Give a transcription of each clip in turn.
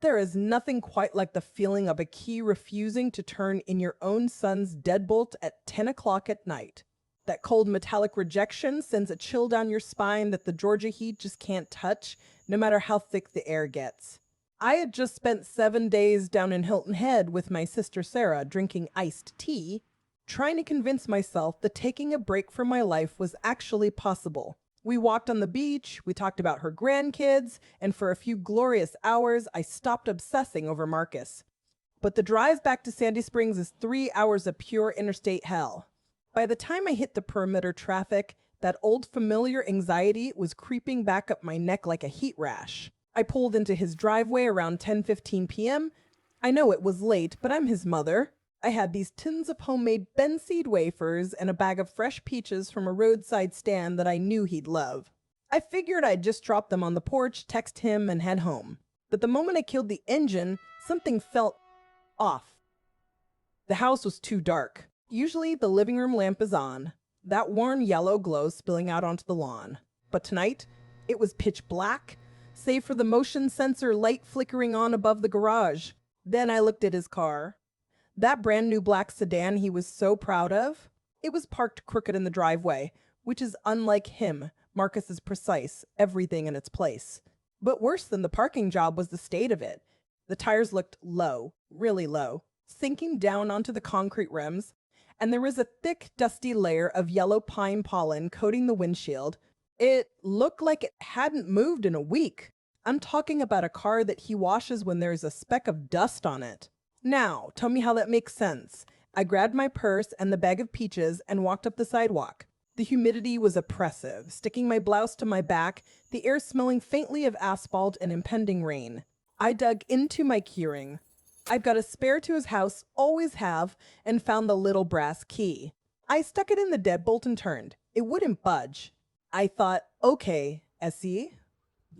There is nothing quite like the feeling of a key refusing to turn in your own son's deadbolt at 10 o'clock at night. That cold metallic rejection sends a chill down your spine that the Georgia heat just can't touch, no matter how thick the air gets. I had just spent 7 days down in Hilton Head with my sister Sarah drinking iced tea, trying to convince myself that taking a break from my life was actually possible. We walked on the beach, we talked about her grandkids, and for a few glorious hours, I stopped obsessing over Marcus. But the drive back to Sandy Springs is 3 hours of pure interstate hell. By the time I hit the perimeter traffic, that old familiar anxiety was creeping back up my neck like a heat rash. I pulled into his driveway around 10:15 p.m. I know it was late, but I'm his mother. I had these tins of homemade Benseed wafers and a bag of fresh peaches from a roadside stand that I knew he'd love. I figured I'd just drop them on the porch, text him, and head home. But the moment I killed the engine, something felt off. The house was too dark. Usually the living room lamp is on, that warm yellow glow spilling out onto the lawn. But tonight, it was pitch black, save for the motion sensor light flickering on above the garage. Then I looked at his car. That brand new black sedan he was so proud of. It was parked crooked in the driveway, which is unlike him. Marcus is precise, everything in its place. But worse than the parking job was the state of it. The tires looked low, really low, sinking down onto the concrete rims, and there was a thick, dusty layer of yellow pine pollen coating the windshield. It looked like it hadn't moved in a week. I'm talking about a car that he washes when there's a speck of dust on it. Now, tell me how that makes sense. I grabbed my purse and the bag of peaches and walked up the sidewalk. The humidity was oppressive, sticking my blouse to my back, the air smelling faintly of asphalt and impending rain. I dug into my keyring. I've got a spare to his house, always have, and found the little brass key. I stuck it in the deadbolt and turned. It wouldn't budge. I thought, okay, Essie,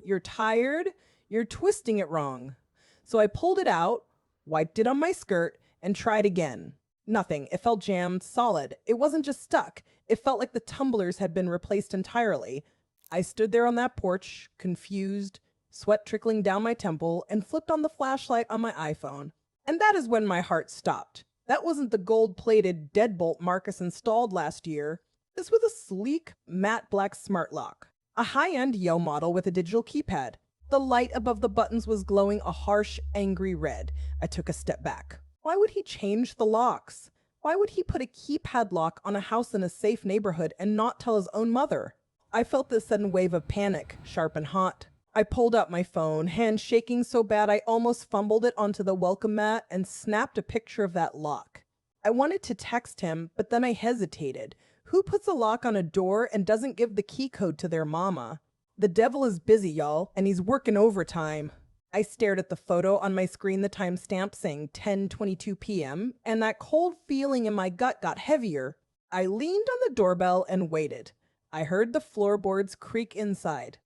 you're tired, you're twisting it wrong. So I pulled it out, wiped it on my skirt, and tried again. Nothing. It felt jammed solid. It wasn't just stuck. It felt like the tumblers had been replaced entirely. I stood there on that porch, confused, sweat trickling down my temple, and flipped on the flashlight on my iPhone. And that is when my heart stopped. That wasn't the gold-plated deadbolt Marcus installed last year. This was a sleek, matte black smart lock. A high-end Yale model with a digital keypad. The light above the buttons was glowing a harsh, angry red. I took a step back. Why would he change the locks? Why would he put a keypad lock on a house in a safe neighborhood and not tell his own mother? I felt this sudden wave of panic, sharp and hot. I pulled out my phone, hand shaking so bad I almost fumbled it onto the welcome mat and snapped a picture of that lock. I wanted to text him, but then I hesitated. Who puts a lock on a door and doesn't give the key code to their mama? The devil is busy, y'all, and he's working overtime. I stared at the photo on my screen, the timestamp saying 10:22 p.m., and that cold feeling in my gut got heavier. I leaned on the doorbell and waited. I heard the floorboards creak inside.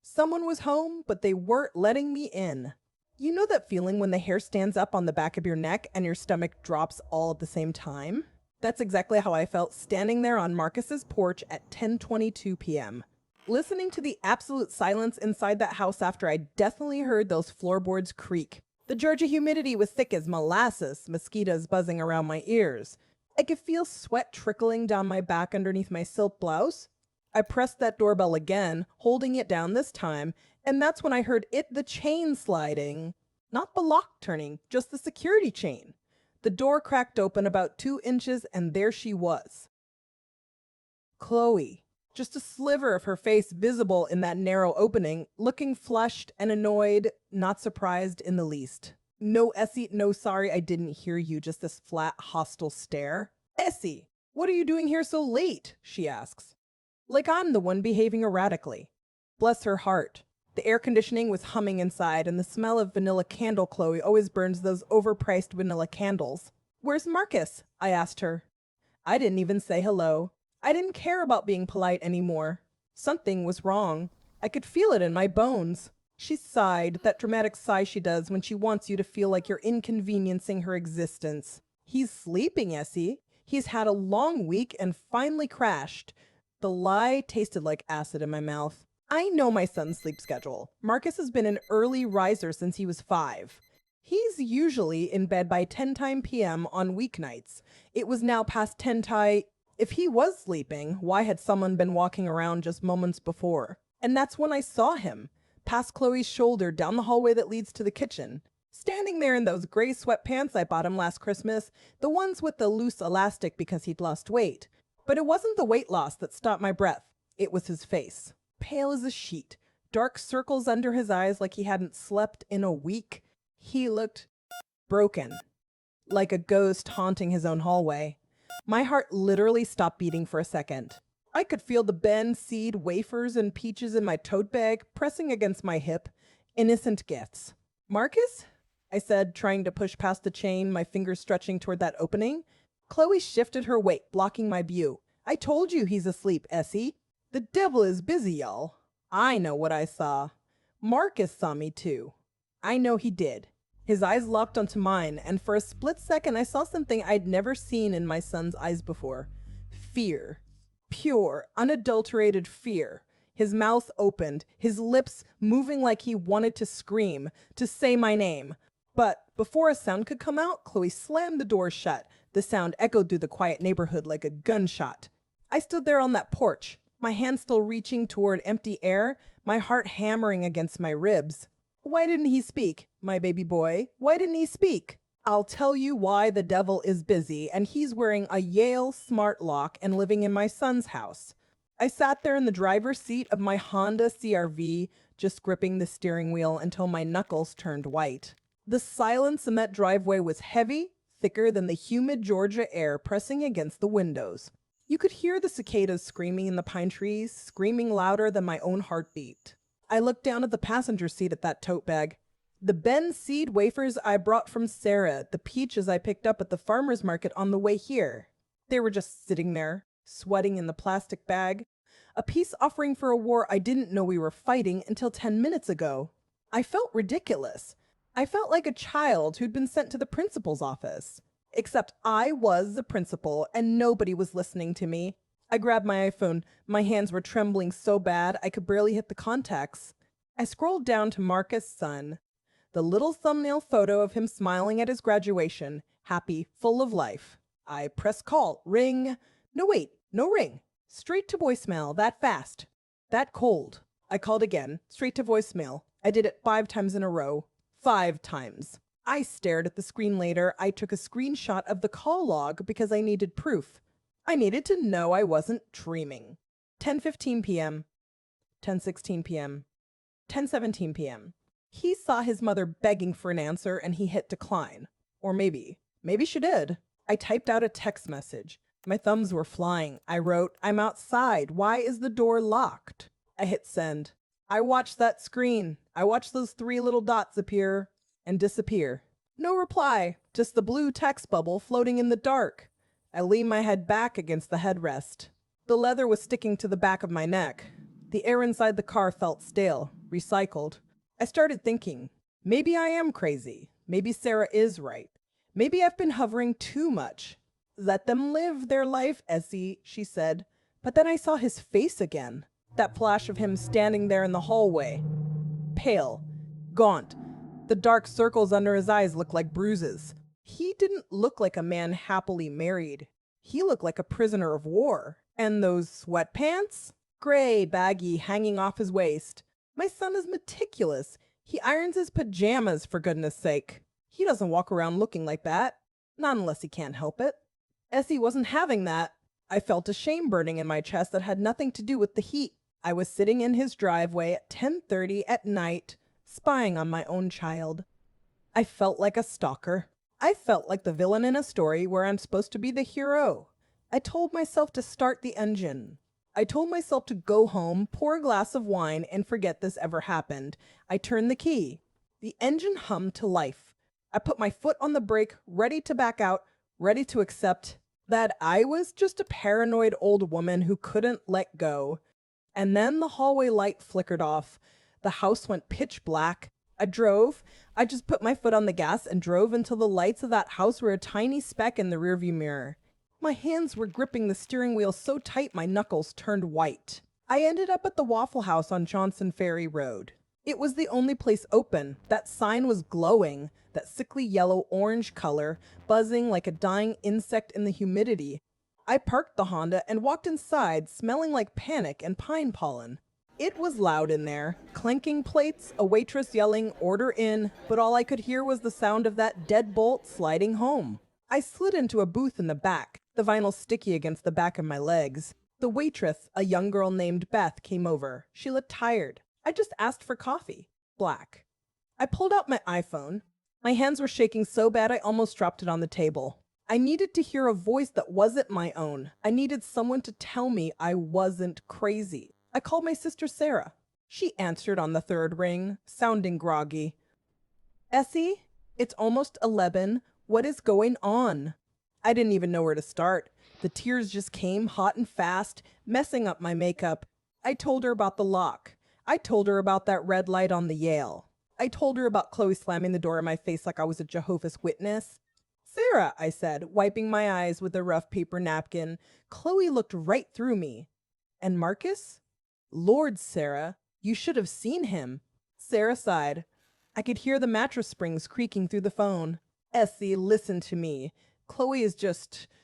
Someone was home, but they weren't letting me in. You know that feeling when the hair stands up on the back of your neck and your stomach drops all at the same time? That's exactly how I felt standing there on Marcus's porch at 10:22 p.m. Listening to the absolute silence inside that house after I definitely heard those floorboards creak. The Georgia humidity was thick as molasses, mosquitoes buzzing around my ears. I could feel sweat trickling down my back underneath my silk blouse. I pressed that doorbell again, holding it down this time, and that's when I heard the chain sliding. Not the lock turning, just the security chain. The door cracked open about 2 inches, and there she was. Chloe. Just a sliver of her face visible in that narrow opening, looking flushed and annoyed, not surprised in the least. No, Essie, no, sorry, I didn't hear you, just this flat, hostile stare. Essie, what are you doing here so late? She asks. Like I'm the one behaving erratically. Bless her heart. The air conditioning was humming inside, and the smell of vanilla candle Chloe always burns those overpriced vanilla candles. Where's Marcus? I asked her. I didn't even say hello. I didn't care about being polite anymore. Something was wrong. I could feel it in my bones. She sighed, that dramatic sigh she does when she wants you to feel like you're inconveniencing her existence. He's sleeping, Essie. He's had a long week and finally crashed. The lie tasted like acid in my mouth. I know my son's sleep schedule. Marcus has been an early riser since he was 5. He's usually in bed by 10 p.m. on weeknights. It was now past 10 ti. If he was sleeping, why had someone been walking around just moments before? And that's when I saw him, past Chloe's shoulder down the hallway that leads to the kitchen. Standing there in those gray sweatpants I bought him last Christmas, the ones with the loose elastic because he'd lost weight. But it wasn't the weight loss that stopped my breath. It was his face. Pale as a sheet, dark circles under his eyes like he hadn't slept in a week. He looked broken, like a ghost haunting his own hallway. My heart literally stopped beating for a second. I could feel the Ben seed wafers and peaches in my tote bag pressing against my hip. Innocent gifts. Marcus? I said, trying to push past the chain, my fingers stretching toward that opening. Chloe shifted her weight, blocking my view. I told you he's asleep, Essie. The devil is busy, y'all. I know what I saw. Marcus saw me too. I know he did. His eyes locked onto mine, and for a split second I saw something I'd never seen in my son's eyes before. Fear. Pure, unadulterated fear. His mouth opened, his lips moving like he wanted to scream, to say my name. But before a sound could come out, Chloe slammed the door shut. The sound echoed through the quiet neighborhood like a gunshot. I stood there on that porch, my hand still reaching toward empty air, my heart hammering against my ribs. Why didn't he speak, my baby boy? Why didn't he speak? I'll tell you why the devil is busy, and he's wearing a Yale smart lock and living in my son's house. I sat there in the driver's seat of my Honda CR-V, just gripping the steering wheel until my knuckles turned white. The silence in that driveway was heavy, thicker than the humid Georgia air pressing against the windows. You could hear the cicadas screaming in the pine trees, screaming louder than my own heartbeat. I looked down at the passenger seat at that tote bag. The Ben seed wafers I brought from Sarah, the peaches I picked up at the farmer's market on the way here. They were just sitting there, sweating in the plastic bag. A peace offering for a war I didn't know we were fighting until 10 minutes ago. I felt ridiculous. I felt like a child who'd been sent to the principal's office. Except I was the principal and nobody was listening to me. I grabbed my iPhone. My hands were trembling so bad I could barely hit the contacts. I scrolled down to Marcus' son. The little thumbnail photo of him smiling at his graduation, happy, full of life. I pressed call. Ring. No, wait. No ring. Straight to voicemail. That fast. That cold. I called again. Straight to voicemail. I did it 5 times in a row. 5 times. I stared at the screen later. I took a screenshot of the call log because I needed proof. I needed to know I wasn't dreaming. 10:15 p.m. 10:16 p.m. 10:17 p.m. He saw his mother begging for an answer and he hit decline. Or maybe she did. I typed out a text message. My thumbs were flying. I wrote, "I'm outside. Why is the door locked?" I hit send. I watched that screen. I watched those 3 little dots appear and disappear. No reply, just the blue text bubble floating in the dark. I leaned my head back against the headrest. The leather was sticking to the back of my neck. The air inside the car felt stale, recycled. I started thinking, maybe I am crazy. Maybe Sarah is right. Maybe I've been hovering too much. Let them live their life, Essie, she said. But then I saw his face again. That flash of him standing there in the hallway. Pale, gaunt. The dark circles under his eyes looked like bruises. He didn't look like a man happily married. He looked like a prisoner of war. And those sweatpants? Gray, baggy, hanging off his waist. My son is meticulous. He irons his pajamas, for goodness sake. He doesn't walk around looking like that. Not unless he can't help it. Essie wasn't having that. I felt a shame burning in my chest that had nothing to do with the heat. I was sitting in his driveway at 10:30 at night, spying on my own child. I felt like a stalker. I felt like the villain in a story where I'm supposed to be the hero. I told myself to start the engine. I told myself to go home, pour a glass of wine, and forget this ever happened. I turned the key. The engine hummed to life. I put my foot on the brake, ready to back out, ready to accept that I was just a paranoid old woman who couldn't let go. And then the hallway light flickered off. The house went pitch black. I just put my foot on the gas and drove until the lights of that house were a tiny speck in the rearview mirror. My hands were gripping the steering wheel so tight my knuckles turned white. I ended up at the Waffle House on Johnson Ferry Road. It was the only place open. That sign was glowing, that sickly yellow-orange color, buzzing like a dying insect in the humidity. I parked the Honda and walked inside, smelling like panic and pine pollen. It was loud in there, clanking plates, a waitress yelling, "Order in," but all I could hear was the sound of that deadbolt sliding home. I slid into a booth in the back, the vinyl sticky against the back of my legs. The waitress, a young girl named Beth, came over. She looked tired. I just asked for coffee. Black. I pulled out my iPhone. My hands were shaking so bad I almost dropped it on the table. I needed to hear a voice that wasn't my own. I needed someone to tell me I wasn't crazy. I called my sister Sarah. She answered on the third ring, sounding groggy. "Essie, it's almost 11. What is going on?" I didn't even know where to start. The tears just came hot and fast, messing up my makeup. I told her about the lock. I told her about that red light on the Yale. I told her about Chloe slamming the door in my face like I was a Jehovah's Witness. "Sarah," I said, wiping my eyes with a rough paper napkin. Chloe looked right through me. "And Marcus?" "Lord, Sarah, you should have seen him." Sarah sighed. I could hear the mattress springs creaking through the phone. "Essie, listen to me. Chloe is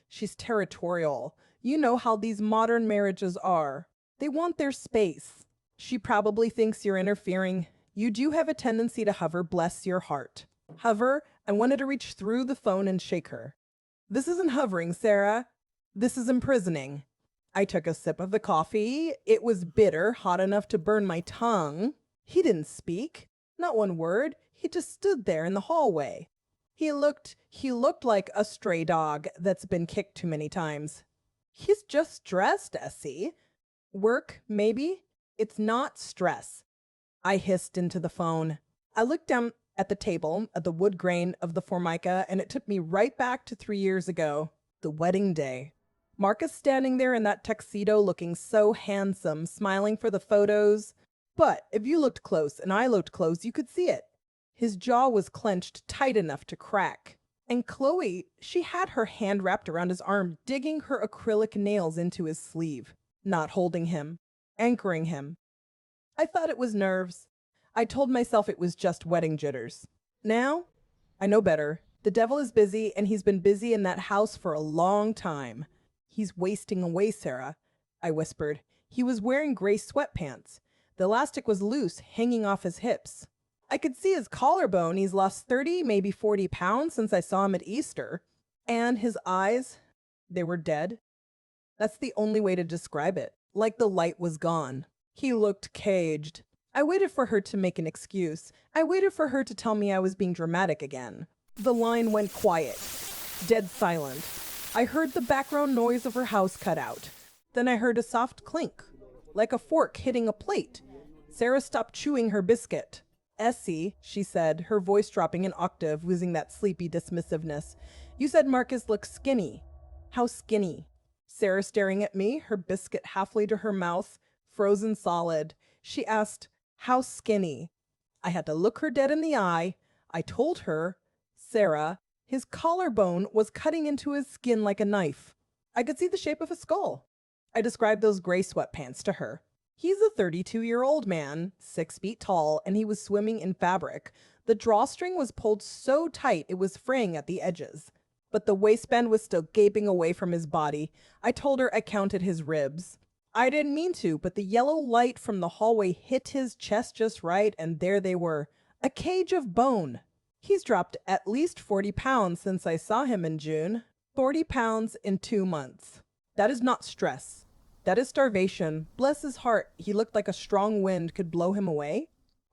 she's territorial. You know how these modern marriages are. They want their space. She probably thinks you're interfering. You do have a tendency to hover, bless your heart." Hover? I wanted to reach through the phone and shake her. "This isn't hovering, Sarah. This is imprisoning." I took a sip of the coffee. It was bitter, hot enough to burn my tongue. He didn't speak. Not one word. He just stood there in the hallway. He looked like a stray dog that's been kicked too many times. "He's just stressed, Essie." "Work, maybe?" "It's not stress." I hissed into the phone. I looked down at the table, at the wood grain of the formica, and it took me right back to 3 years ago, the wedding day. Marcus standing there in that tuxedo looking so handsome, smiling for the photos. But if you looked close and I looked close, you could see it. His jaw was clenched tight enough to crack. And Chloe, she had her hand wrapped around his arm, digging her acrylic nails into his sleeve, not holding him, anchoring him. I thought it was nerves. I told myself it was just wedding jitters. Now, I know better. The devil is busy, and he's been busy in that house for a long time. "He's wasting away, Sarah," I whispered. He was wearing gray sweatpants. The elastic was loose, hanging off his hips. I could see his collarbone. He's lost 30, maybe 40 pounds since I saw him at Easter. And his eyes, they were dead. That's the only way to describe it. Like the light was gone. He looked caged. I waited for her to make an excuse. I waited for her to tell me I was being dramatic again. The line went quiet. Dead silent. I heard the background noise of her house cut out. Then I heard a soft clink, like a fork hitting a plate. Sarah stopped chewing her biscuit. "Essie," she said, her voice dropping an octave, losing that sleepy dismissiveness. "You said Marcus looked skinny. How skinny?" Sarah staring at me, her biscuit halfway to her mouth, frozen solid. She asked, "How skinny?" I had to look her dead in the eye. I told her, "Sarah, his collarbone was cutting into his skin like a knife. I could see the shape of his skull." I described those gray sweatpants to her. He's a 32-year-old man, 6 feet tall, and he was swimming in fabric. The drawstring was pulled so tight it was fraying at the edges. But the waistband was still gaping away from his body. I told her I counted his ribs. I didn't mean to, but the yellow light from the hallway hit his chest just right, and there they were. A cage of bone. He's dropped at least 40 pounds since I saw him in June. 40 pounds in 2 months. That is not stress. That is starvation. Bless his heart, he looked like a strong wind could blow him away.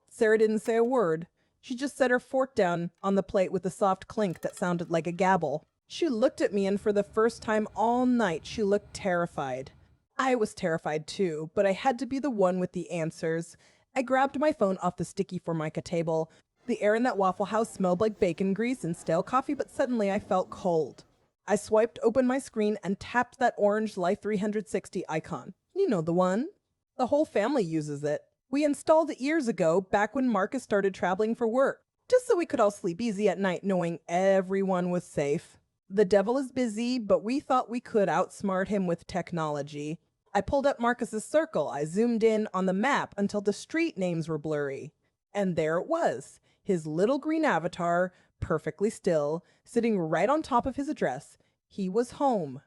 Sarah didn't say a word. She just set her fork down on the plate with a soft clink that sounded like a gabble. She looked at me, and for the first time all night, she looked terrified. I was terrified too, but I had to be the one with the answers. I grabbed my phone off the sticky formica table. The air in that Waffle House smelled like bacon grease and stale coffee, but suddenly I felt cold. I swiped open my screen and tapped that orange Life360 icon. You know the one. The whole family uses it. We installed it years ago, back when Marcus started traveling for work, just so we could all sleep easy at night knowing everyone was safe. The devil is busy, but we thought we could outsmart him with technology. I pulled up Marcus's circle. I zoomed in on the map until the street names were blurry. And there it was, his little green avatar, perfectly still, sitting right on top of his address. He was home.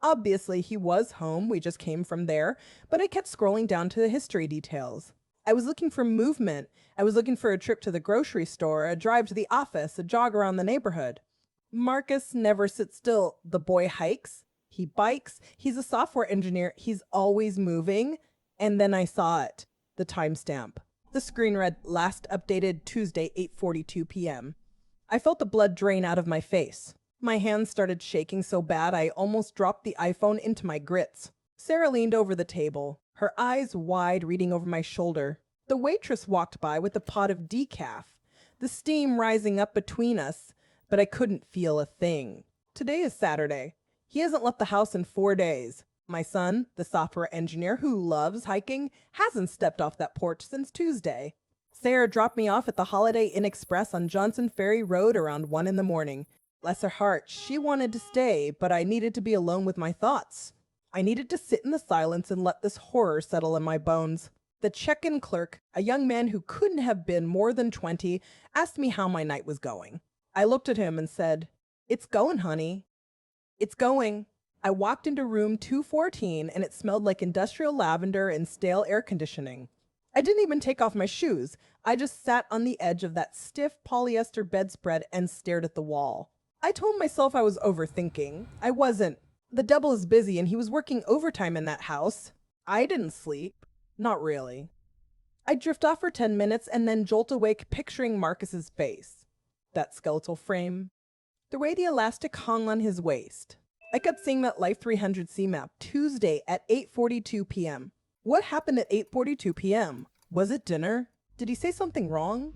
Obviously, he was home. We just came from there. But I kept scrolling down to the history details. I was looking for movement. I was looking for a trip to the grocery store, a drive to the office, a jog around the neighborhood. Marcus never sits still. The boy hikes. He bikes. He's a software engineer. He's always moving. And then I saw it. The timestamp. The screen read, last updated Tuesday, 8:42 p.m. I felt the blood drain out of my face. My hands started shaking so bad I almost dropped the iPhone into my grits. Sarah leaned over the table, her eyes wide, reading over my shoulder. The waitress walked by with a pot of decaf, the steam rising up between us, but I couldn't feel a thing. Today is Saturday. He hasn't left the house in 4 days. My son, the software engineer who loves hiking, hasn't stepped off that porch since Tuesday. Sarah dropped me off at the Holiday Inn Express on Johnson Ferry Road around 1 a.m. Bless her heart, she wanted to stay, but I needed to be alone with my thoughts. I needed to sit in the silence and let this horror settle in my bones. The check-in clerk, a young man who couldn't have been more than 20, asked me how my night was going. I looked at him and said, "It's going, honey. It's going." I walked into room 214 and it smelled like industrial lavender and stale air conditioning. I didn't even take off my shoes. I just sat on the edge of that stiff polyester bedspread and stared at the wall. I told myself I was overthinking. I wasn't. The devil is busy and he was working overtime in that house. I didn't sleep. Not really. I drift off for 10 minutes and then jolt awake picturing Marcus's face. That skeletal frame. The way the elastic hung on his waist. I kept seeing that Life360 map Tuesday at 8:42 p.m. What happened at 8:42 p.m.? Was it dinner? Did he say something wrong?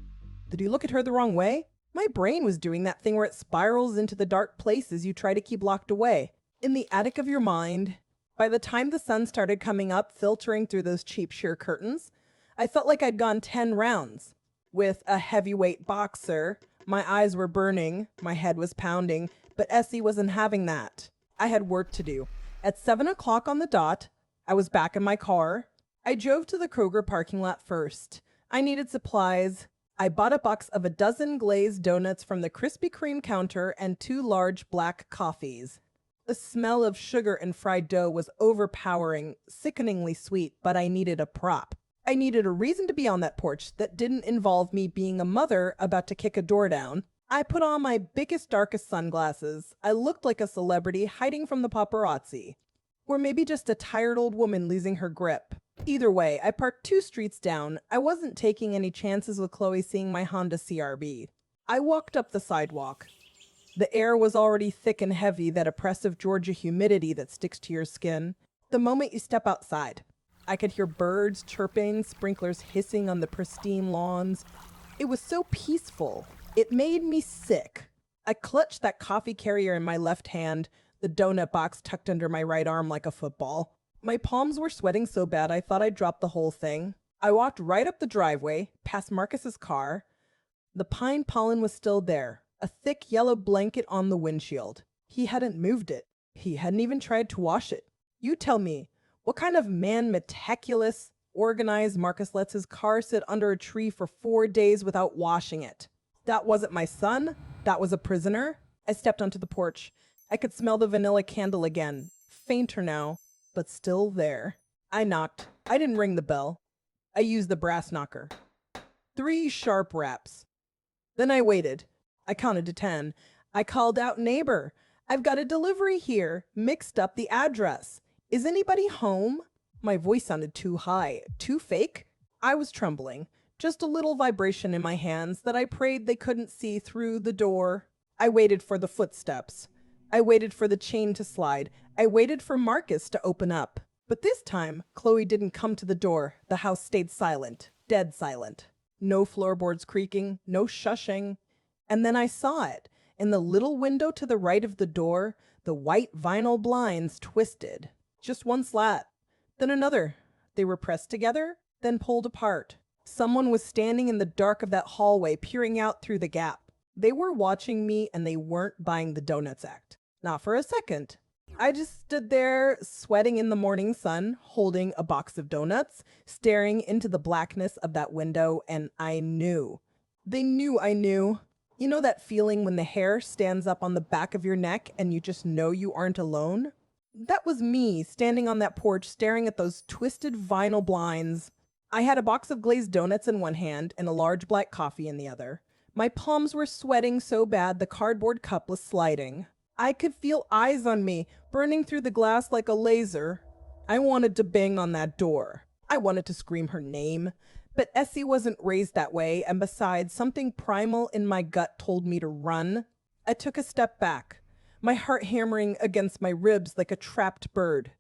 Did he look at her the wrong way? My brain was doing that thing where it spirals into the dark places you try to keep locked away. In the attic of your mind. By the time the sun started coming up, filtering through those cheap sheer curtains, I felt like I'd gone 10 rounds. With a heavyweight boxer, my eyes were burning, my head was pounding, but Essie wasn't having that. I had work to do. At 7 o'clock on the dot, I was back in my car. I drove to the Kroger parking lot first. I needed supplies. I bought a box of a dozen glazed donuts from the Krispy Kreme counter and 2 large black coffees. The smell of sugar and fried dough was overpowering, sickeningly sweet, but I needed a prop. I needed a reason to be on that porch that didn't involve me being a mother about to kick a door down. I put on my biggest, darkest sunglasses. I looked like a celebrity hiding from the paparazzi. Or maybe just a tired old woman losing her grip. Either way, I parked 2 streets down. I wasn't taking any chances with Chloe seeing my Honda CRV. I walked up the sidewalk. The air was already thick and heavy, that oppressive Georgia humidity that sticks to your skin. The moment you step outside, I could hear birds chirping, sprinklers hissing on the pristine lawns. It was so peaceful. It made me sick. I clutched that coffee carrier in my left hand, the donut box tucked under my right arm like a football. My palms were sweating so bad I thought I'd drop the whole thing. I walked right up the driveway, past Marcus's car. The pine pollen was still there, a thick yellow blanket on the windshield. He hadn't moved it. He hadn't even tried to wash it. You tell me, what kind of man meticulous, organized Marcus lets his car sit under a tree for 4 days without washing it? That wasn't my son. That was a prisoner. I stepped onto the porch. I could smell the vanilla candle again. Fainter now, but still there. I knocked. I didn't ring the bell. I used the brass knocker. 3 sharp raps. Then I waited. I counted to 10. I called out, "Neighbor, I've got a delivery here. Mixed up the address. Is anybody home?" My voice sounded too high, too fake. I was trembling. Just a little vibration in my hands that I prayed they couldn't see through the door. I waited for the footsteps. I waited for the chain to slide. I waited for Marcus to open up. But this time, Chloe didn't come to the door. The house stayed silent, dead silent. No floorboards creaking, no shushing. And then I saw it. In the little window to the right of the door, the white vinyl blinds twisted. Just one slat, then another. They were pressed together, then pulled apart. Someone was standing in the dark of that hallway, peering out through the gap. They were watching me and they weren't buying the donuts act. Not for a second. I just stood there, sweating in the morning sun, holding a box of donuts, staring into the blackness of that window, and I knew. They knew I knew. You know that feeling when the hair stands up on the back of your neck and you just know you aren't alone? That was me, standing on that porch, staring at those twisted vinyl blinds. I had a box of glazed donuts in one hand and a large black coffee in the other. My palms were sweating so bad the cardboard cup was sliding. I could feel eyes on me, burning through the glass like a laser. I wanted to bang on that door. I wanted to scream her name. But Essie wasn't raised that way, and besides, something primal in my gut told me to run. I took a step back, my heart hammering against my ribs like a trapped bird.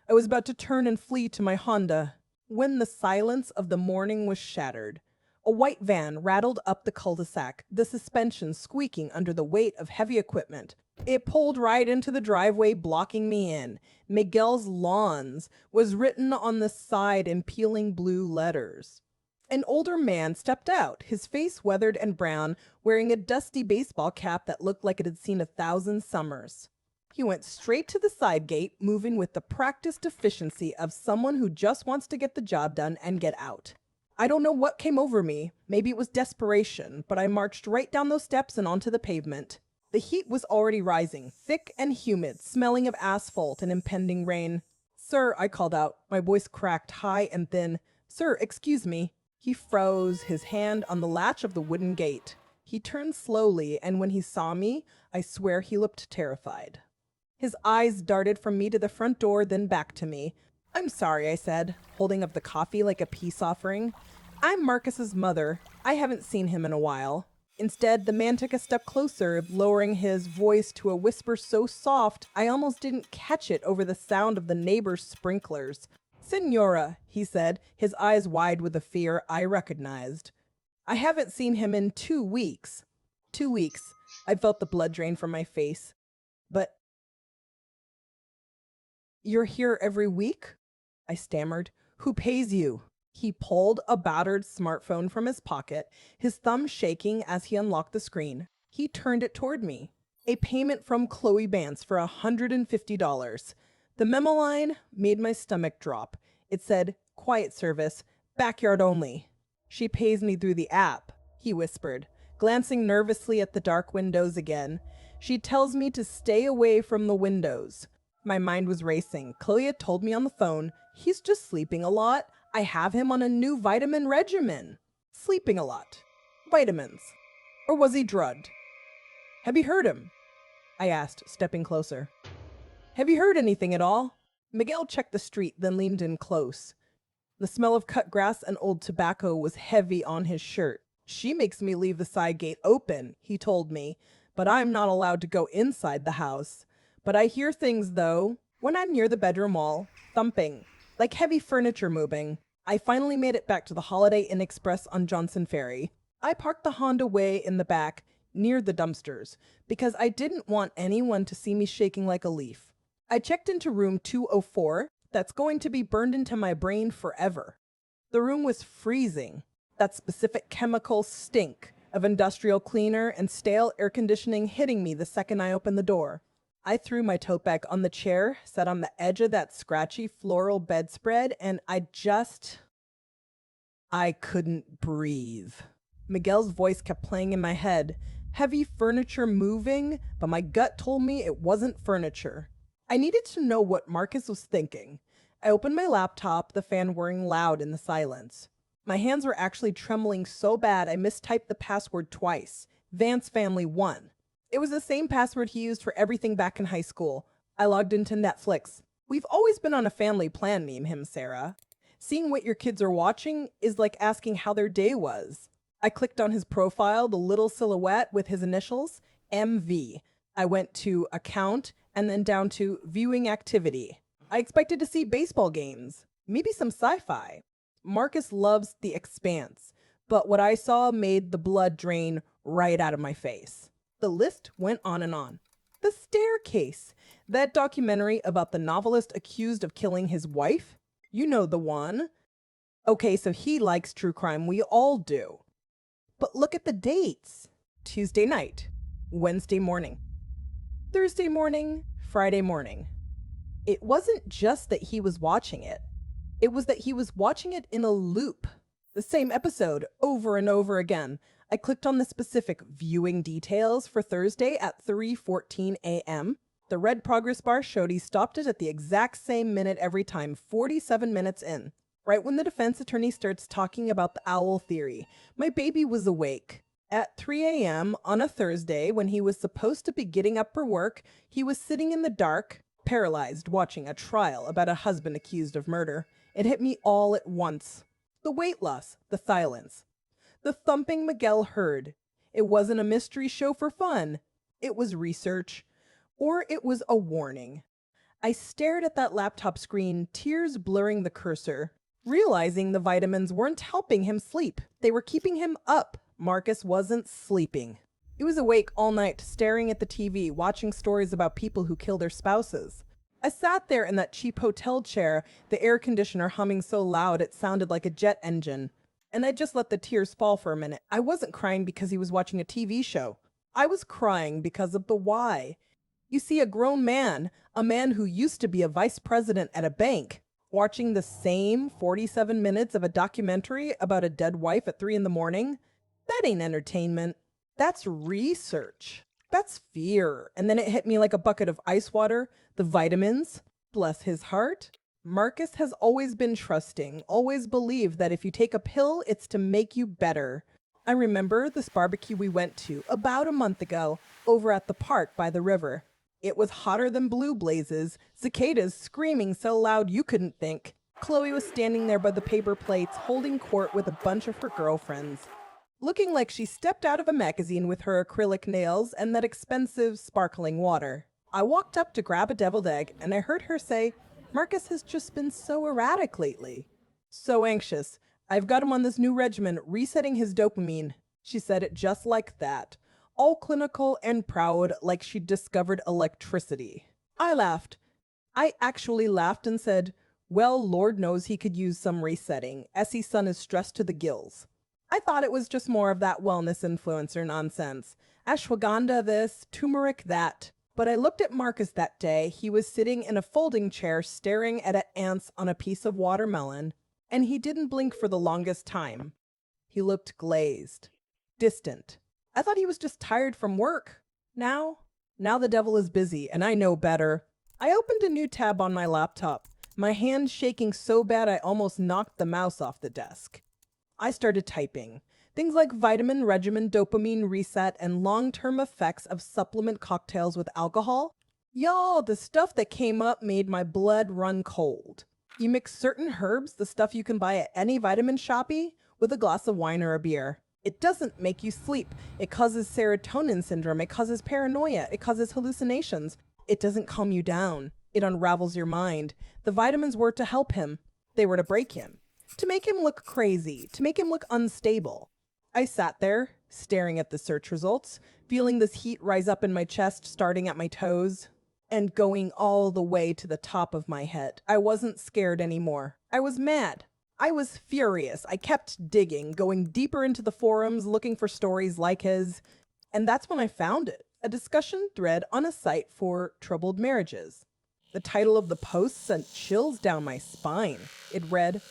I was about to turn and flee to my Honda, when the silence of the morning was shattered. A white van rattled up the cul-de-sac, the suspension squeaking under the weight of heavy equipment. It pulled right into the driveway, blocking me in. Miguel's Lawns was written on the side in peeling blue letters. An older man stepped out, his face weathered and brown, wearing a dusty baseball cap that looked like it had seen 1,000 summers. He went straight to the side gate, moving with the practiced efficiency of someone who just wants to get the job done and get out. I don't know what came over me. Maybe it was desperation, but I marched right down those steps and onto the pavement. The heat was already rising, thick and humid, smelling of asphalt and impending rain. "Sir," I called out, my voice cracked high and thin. "Sir, excuse me." He froze, his hand on the latch of the wooden gate. He turned slowly, and when he saw me, I swear he looked terrified. His eyes darted from me to the front door, then back to me. "I'm sorry," I said, holding up the coffee like a peace offering. "I'm Marcus's mother. I haven't seen him in a while." Instead, the man took a step closer, lowering his voice to a whisper so soft I almost didn't catch it over the sound of the neighbor's sprinklers. "Senora," he said, his eyes wide with a fear I recognized. "I haven't seen him in 2 weeks." 2 weeks. I felt the blood drain from my face. "But you're here every week?" I stammered. "Who pays you?" He pulled a battered smartphone from his pocket, his thumb shaking as he unlocked the screen. He turned it toward me. A payment from Chloe Bance for $150. The memo line made my stomach drop. It said, "Quiet service, backyard only." "She pays me through the app," he whispered, glancing nervously at the dark windows again. "She tells me to stay away from the windows." My mind was racing. Chloe had told me on the phone, "He's just sleeping a lot. I have him on a new vitamin regimen." Sleeping a lot. Vitamins. Or was he drugged? "Have you heard him?" I asked, stepping closer. "Have you heard anything at all?" Miguel checked the street, then leaned in close. The smell of cut grass and old tobacco was heavy on his shirt. "She makes me leave the side gate open," he told me, "but I'm not allowed to go inside the house. But I hear things, though, when I'm near the bedroom wall, thumping, like heavy furniture moving." I finally made it back to the Holiday Inn Express on Johnson Ferry. I parked the Honda way in the back, near the dumpsters, because I didn't want anyone to see me shaking like a leaf. I checked into room 204, that's going to be burned into my brain forever. The room was freezing, that specific chemical stink of industrial cleaner and stale air conditioning hitting me the second I opened the door. I threw my tote bag on the chair, sat on the edge of that scratchy floral bedspread, and I couldn't breathe. Miguel's voice kept playing in my head. Heavy furniture moving, but my gut told me it wasn't furniture. I needed to know what Marcus was thinking. I opened my laptop, the fan whirring loud in the silence. My hands were actually trembling so bad I mistyped the password twice. Vance Family 1. It was the same password he used for everything back in high school. I logged into Netflix. "We've always been on a family plan," meme him Sarah. "Seeing what your kids are watching is like asking how their day was." I clicked on his profile, the little silhouette with his initials, MV. I went to account and then down to viewing activity. I expected to see baseball games, maybe some sci-fi. Marcus loves The Expanse, but what I saw made the blood drain right out of my face. The list went on and on. The Staircase, that documentary about the novelist accused of killing his wife. You know the one. Okay, so he likes true crime. We all do. But look at the dates. Tuesday night, Wednesday morning, Thursday morning, Friday morning. It wasn't just that he was watching it. It was that he was watching it in a loop. The same episode over and over again. I clicked on the specific viewing details for Thursday at 3:14 a.m. The red progress bar showed he stopped it at the exact same minute every time, 47 minutes in. Right when the defense attorney starts talking about the owl theory, my baby was awake. At 3 a.m. on a Thursday, when he was supposed to be getting up for work, he was sitting in the dark, paralyzed, watching a trial about a husband accused of murder. It hit me all at once. The weight loss, the silence, the thumping Miguel heard. It wasn't a mystery show for fun. It was research. Or it was a warning. I stared at that laptop screen, tears blurring the cursor, realizing the vitamins weren't helping him sleep. They were keeping him up. Marcus wasn't sleeping. He was awake all night, staring at the TV, watching stories about people who kill their spouses. I sat there in that cheap hotel chair, the air conditioner humming so loud it sounded like a jet engine. And I just let the tears fall for a minute. I wasn't crying because he was watching a TV show. I was crying because of the why. You see, a grown man, a man who used to be a vice president at a bank, watching the same 47 minutes of a documentary about a dead wife at 3 a.m, that ain't entertainment. That's research. That's fear. And then it hit me like a bucket of ice water. The vitamins. Bless his heart. Marcus has always been trusting, always believed that if you take a pill, it's to make you better. I remember this barbecue we went to about a month ago over at the park by the river. It was hotter than blue blazes, cicadas screaming so loud you couldn't think. Chloe was standing there by the paper plates, holding court with a bunch of her girlfriends, looking like she stepped out of a magazine with her acrylic nails and that expensive, sparkling water. I walked up to grab a deviled egg, and I heard her say, "Marcus has just been so erratic lately. So anxious. I've got him on this new regimen, resetting his dopamine." She said it just like that, all clinical and proud, like she'd discovered electricity. I laughed. I actually laughed and said, "Well, Lord knows he could use some resetting. Essie's son is stressed to the gills." I thought it was just more of that wellness influencer nonsense. Ashwagandha this, turmeric that. But I looked at Marcus that day. He was sitting in a folding chair staring at ants on a piece of watermelon, and he didn't blink for the longest time. He looked glazed, distant. I thought he was just tired from work. Now the devil is busy, and I know better. I opened a new tab on my laptop, my hand shaking so bad I almost knocked the mouse off the desk. I started typing. Things like Vitamin Regimen, dopamine reset, and long-term effects of supplement cocktails with alcohol. Y'all, the stuff that came up made my blood run cold. You mix certain herbs, the stuff you can buy at any vitamin shoppy, with a glass of wine or a beer. It doesn't make you sleep. It causes serotonin syndrome. It causes paranoia. It causes hallucinations. It doesn't calm you down. It unravels your mind. The vitamins were to help him. They were to break him. To make him look crazy, to make him look unstable. I sat there, staring at the search results, feeling this heat rise up in my chest, starting at my toes, and going all the way to the top of my head. I wasn't scared anymore. I was mad. I was furious. I kept digging, going deeper into the forums, looking for stories like his. And that's when I found it, a discussion thread on a site for troubled marriages. The title of the post sent chills down my spine. It read,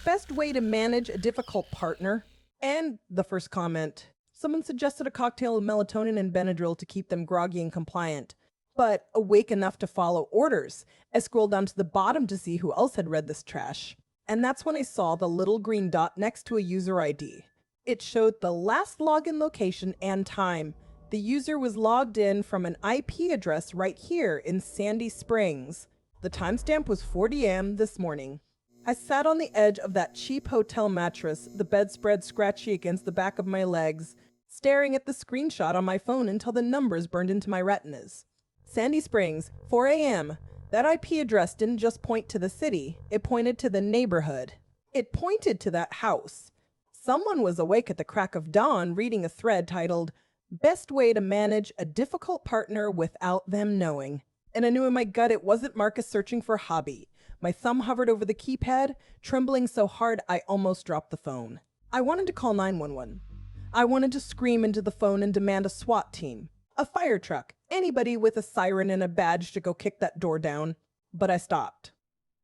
"Best way to manage a difficult partner." And the first comment, someone suggested a cocktail of melatonin and Benadryl to keep them groggy and compliant, but awake enough to follow orders. I scrolled down to the bottom to see who else had read this trash. And that's when I saw the little green dot next to a user ID. It showed the last login location and time. The user was logged in from an IP address right here in Sandy Springs. The timestamp was 4 a.m. this morning. I sat on the edge of that cheap hotel mattress, the bedspread scratchy against the back of my legs, staring at the screenshot on my phone until the numbers burned into my retinas. Sandy Springs, 4 a.m. That IP address didn't just point to the city, it pointed to the neighborhood. It pointed to that house. Someone was awake at the crack of dawn reading a thread titled, "Best way to manage a difficult partner without them knowing." And I knew in my gut it wasn't Marcus searching for a hobby. My thumb hovered over the keypad, trembling so hard I almost dropped the phone. I wanted to call 911. I wanted to scream into the phone and demand a SWAT team, a fire truck, anybody with a siren and a badge to go kick that door down. But I stopped.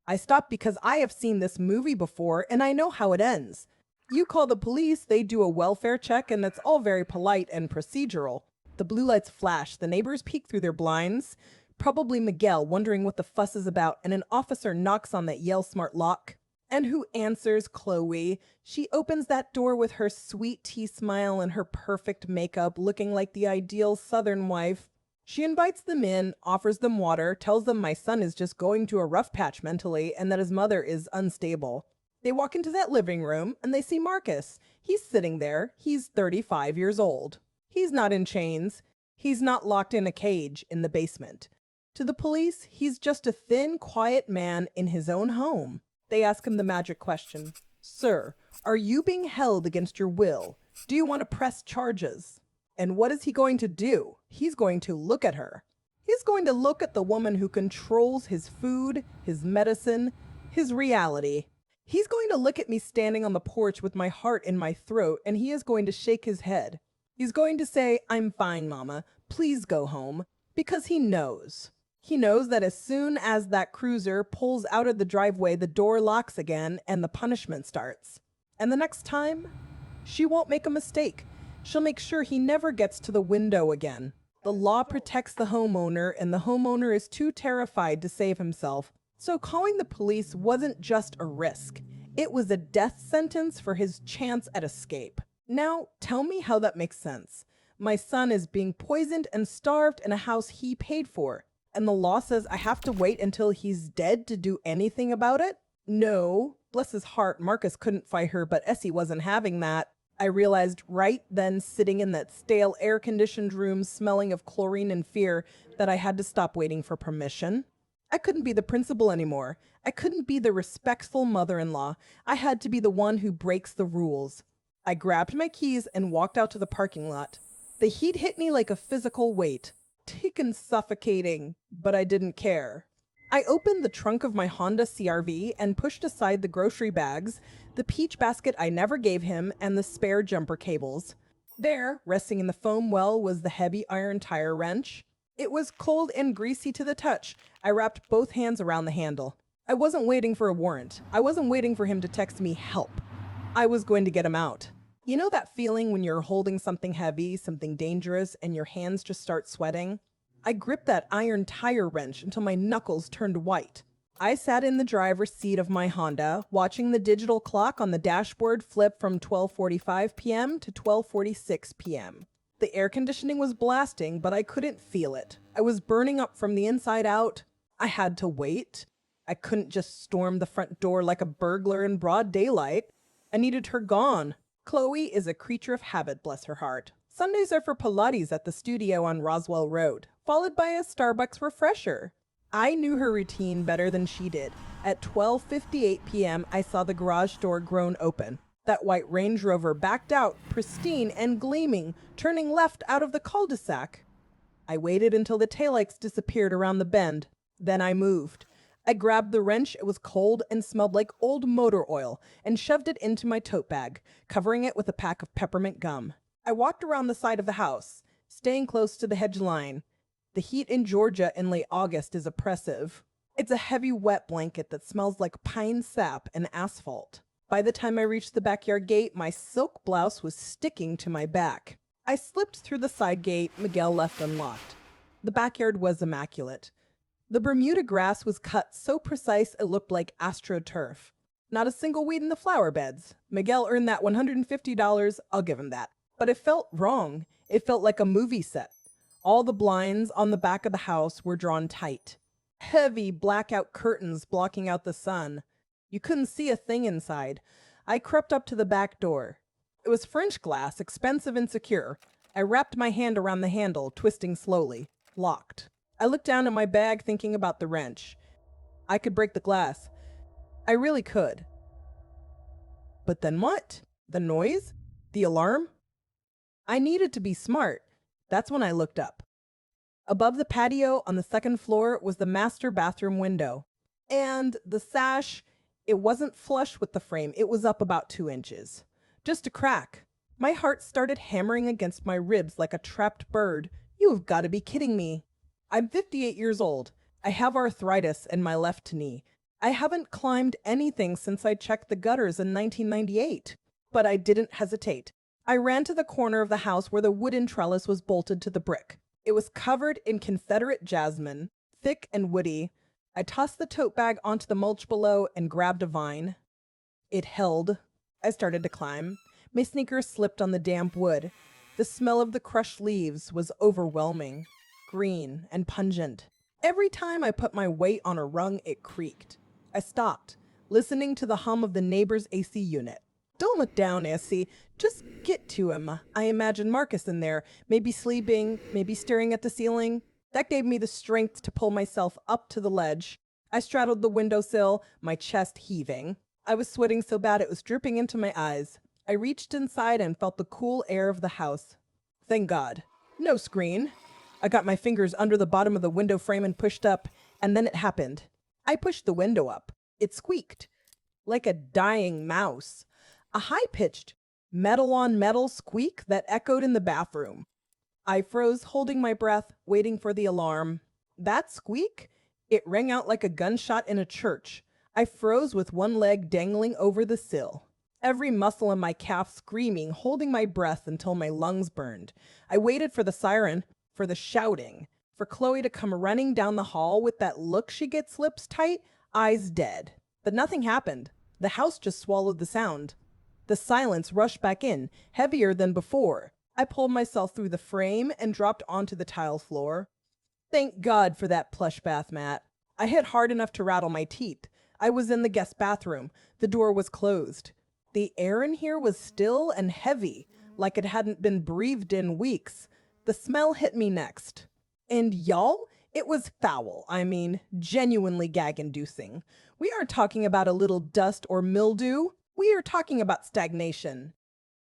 I stopped because I have seen this movie before and I know how it ends. You call the police, they do a welfare check, and it's all very polite and procedural. The blue lights flash, the neighbors peek through their blinds, probably Miguel wondering what the fuss is about, and an officer knocks on that Yale Smart lock. And who answers? Chloe. She opens that door with her sweet tea smile and her perfect makeup, looking like the ideal Southern wife. She invites them in, offers them water, tells them my son is just going through a rough patch mentally and that his mother is unstable. They walk into that living room and they see Marcus. He's sitting there. He's 35 years old. He's not in chains. He's not locked in a cage in the basement. To the police, he's just a thin, quiet man in his own home. They ask him the magic question. Sir, are you being held against your will? Do you want to press charges? And what is he going to do? He's going to look at her. He's going to look at the woman who controls his food, his medicine, his reality. He's going to look at me standing on the porch with my heart in my throat, and he is going to shake his head. He's going to say, I'm fine, Mama. Please go home. Because he knows. He knows that as soon as that cruiser pulls out of the driveway, the door locks again and the punishment starts. And the next time, she won't make a mistake. She'll make sure he never gets to the window again. The law protects the homeowner, and the homeowner is too terrified to save himself. So calling the police wasn't just a risk. It was a death sentence for his chance at escape. Now, tell me how that makes sense. My son is being poisoned and starved in a house he paid for. And the law says I have to wait until he's dead to do anything about it? No. Bless his heart, Marcus couldn't fight her, but Essie wasn't having that. I realized right then, sitting in that stale air-conditioned room smelling of chlorine and fear, that I had to stop waiting for permission. I couldn't be the principal anymore. I couldn't be the respectful mother-in-law. I had to be the one who breaks the rules. I grabbed my keys and walked out to the parking lot. The heat hit me like a physical weight. Thick and suffocating, but I didn't care. I opened the trunk of my Honda CR-V and pushed aside the grocery bags, the peach basket I never gave him, and the spare jumper cables. There, resting in the foam well, was the heavy iron tire wrench. It was cold and greasy to the touch. I wrapped both hands around the handle. I wasn't waiting for a warrant. I wasn't waiting for him to text me help. I was going to get him out. You know that feeling when you're holding something heavy, something dangerous, and your hands just start sweating? I gripped that iron tire wrench until my knuckles turned white. I sat in the driver's seat of my Honda, watching the digital clock on the dashboard flip from 12:45 p.m. to 12:46 p.m. The air conditioning was blasting, but I couldn't feel it. I was burning up from the inside out. I had to wait. I couldn't just storm the front door like a burglar in broad daylight. I needed her gone. Chloe is a creature of habit, bless her heart. Sundays are for Pilates at the studio on Roswell Road, followed by a Starbucks refresher. I knew her routine better than she did. At 12:58 p.m., I saw the garage door groan open. That white Range Rover backed out, pristine and gleaming, turning left out of the cul-de-sac. I waited until the taillights disappeared around the bend. Then I moved. I grabbed the wrench, it was cold and smelled like old motor oil, and shoved it into my tote bag, covering it with a pack of peppermint gum. I walked around the side of the house, staying close to the hedge line. The heat in Georgia in late August is oppressive. It's a heavy, wet blanket that smells like pine sap and asphalt. By the time I reached the backyard gate, my silk blouse was sticking to my back. I slipped through the side gate Miguel left unlocked. The backyard was immaculate. The Bermuda grass was cut so precise it looked like astroturf. Not a single weed in the flower beds. Miguel earned that $150, I'll give him that. But it felt wrong. It felt like a movie set. All the blinds on the back of the house were drawn tight. Heavy blackout curtains blocking out the sun. You couldn't see a thing inside. I crept up to the back door. It was French glass, expensive and secure. I wrapped my hand around the handle, twisting slowly. Locked. I looked down at my bag, thinking about the wrench. I could break the glass. I really could. But then what? The noise? The alarm? I needed to be smart. That's when I looked up. Above the patio on the second floor was the master bathroom window. And the sash, it wasn't flush with the frame. It was up about 2 inches. Just a crack. My heart started hammering against my ribs like a trapped bird. You have got to be kidding me. I'm 58 years old. I have arthritis in my left knee. I haven't climbed anything since I checked the gutters in 1998. But I didn't hesitate. I ran to the corner of the house where the wooden trellis was bolted to the brick. It was covered in Confederate jasmine, thick and woody. I tossed the tote bag onto the mulch below and grabbed a vine. It held. I started to climb. My sneakers slipped on the damp wood. The smell of the crushed leaves was overwhelming, green and pungent. Every time I put my weight on a rung, it creaked. I stopped, listening to the hum of the neighbor's AC unit. Don't look down, Essie. Just get to him. I imagine Marcus in there, maybe sleeping, maybe staring at the ceiling. That gave me the strength to pull myself up to the ledge. I straddled the windowsill, my chest heaving. I was sweating so bad it was dripping into my eyes. I reached inside and felt the cool air of the house. Thank God. No screen. I got my fingers under the bottom of the window frame and pushed up, and then it happened. I pushed the window up. It squeaked. Like a dying mouse. A high-pitched, metal-on-metal squeak that echoed in the bathroom. I froze, holding my breath, waiting for the alarm. That squeak? It rang out like a gunshot in a church. I froze with one leg dangling over the sill. Every muscle in my calf screaming, holding my breath until my lungs burned. I waited for the siren, for the shouting, for Chloe to come running down the hall with that look she gets, lips tight, eyes dead. But nothing happened. The house just swallowed the sound. The silence rushed back in, heavier than before. I pulled myself through the frame and dropped onto the tile floor. Thank God for that plush bath mat. I hit hard enough to rattle my teeth. I was in the guest bathroom. The door was closed. The air in here was still and heavy, like it hadn't been breathed in weeks. The smell hit me next. And y'all, it was foul. I mean, genuinely gag-inducing. We aren't talking about a little dust or mildew. We are talking about stagnation.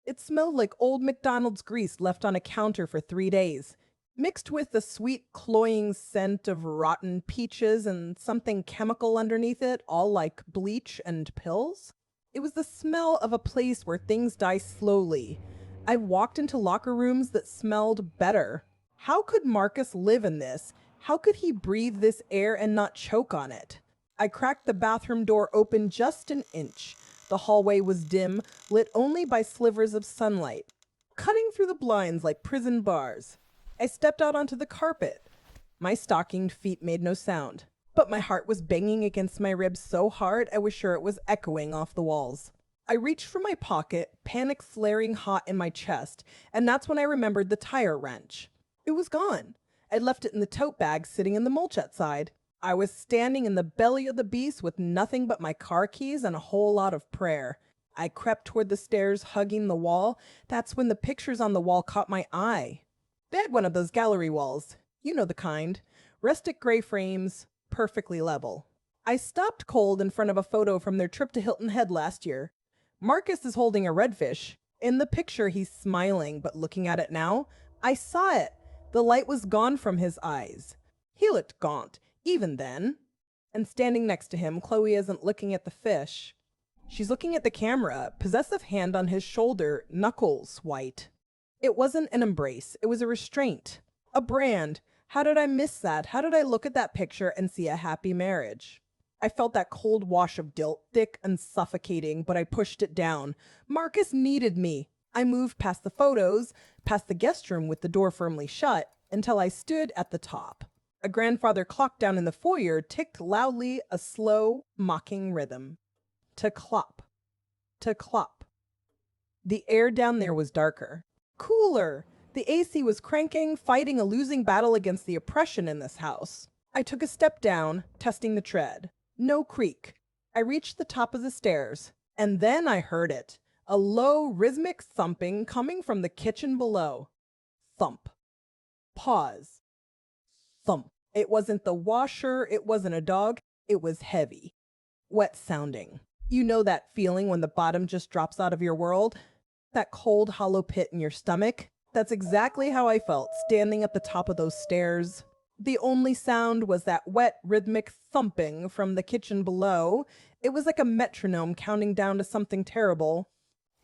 It smelled like old McDonald's grease left on a counter for 3 days, mixed with the sweet, cloying scent of rotten peaches and something chemical underneath it, all like bleach and pills. It was the smell of a place where things die slowly. I walked into locker rooms that smelled better. How could Marcus live in this? How could he breathe this air and not choke on it? I cracked the bathroom door open just an inch. The hallway was dim, lit only by slivers of sunlight, cutting through the blinds like prison bars. I stepped out onto the carpet. My stockinged feet made no sound, but my heart was banging against my ribs so hard I was sure it was echoing off the walls. I reached for my pocket, panic flaring hot in my chest, and that's when I remembered the tire wrench. It was gone. I'd left it in the tote bag sitting in the mulch outside. I was standing in the belly of the beast with nothing but my car keys and a whole lot of prayer. I crept toward the stairs, hugging the wall. That's when the pictures on the wall caught my eye. They had one of those gallery walls. You know the kind. Rustic gray frames, perfectly level. I stopped cold in front of a photo from their trip to Hilton Head last year. Marcus is holding a redfish. In the picture, he's smiling, but looking at it now, I saw it. The light was gone from his eyes. He looked gaunt, even then. And standing next to him, Chloe isn't looking at the fish. She's looking at the camera, possessive hand on his shoulder, knuckles white. It wasn't an embrace, it was a restraint. A brand. How did I miss that? How did I look at that picture and see a happy marriage? I felt that cold wash of guilt, thick and suffocating, but I pushed it down. Marcus needed me. I moved past the photos, past the guest room with the door firmly shut, until I stood at the top. A grandfather clock down in the foyer ticked loudly, a slow, mocking rhythm. To-clop. To-clop. The air down there was darker. Cooler. The AC was cranking, fighting a losing battle against the oppression in this house. I took a step down, testing the tread. No creak. I reached the top of the stairs, and then I heard it. A low, rhythmic thumping coming from the kitchen below. Thump. Pause. Thump. It wasn't the washer, it wasn't a dog, it was heavy. Wet sounding. You know that feeling when the bottom just drops out of your world? That cold, hollow pit in your stomach? That's exactly how I felt, standing at the top of those stairs. The only sound was that wet, rhythmic thumping from the kitchen below. It was like a metronome counting down to something terrible.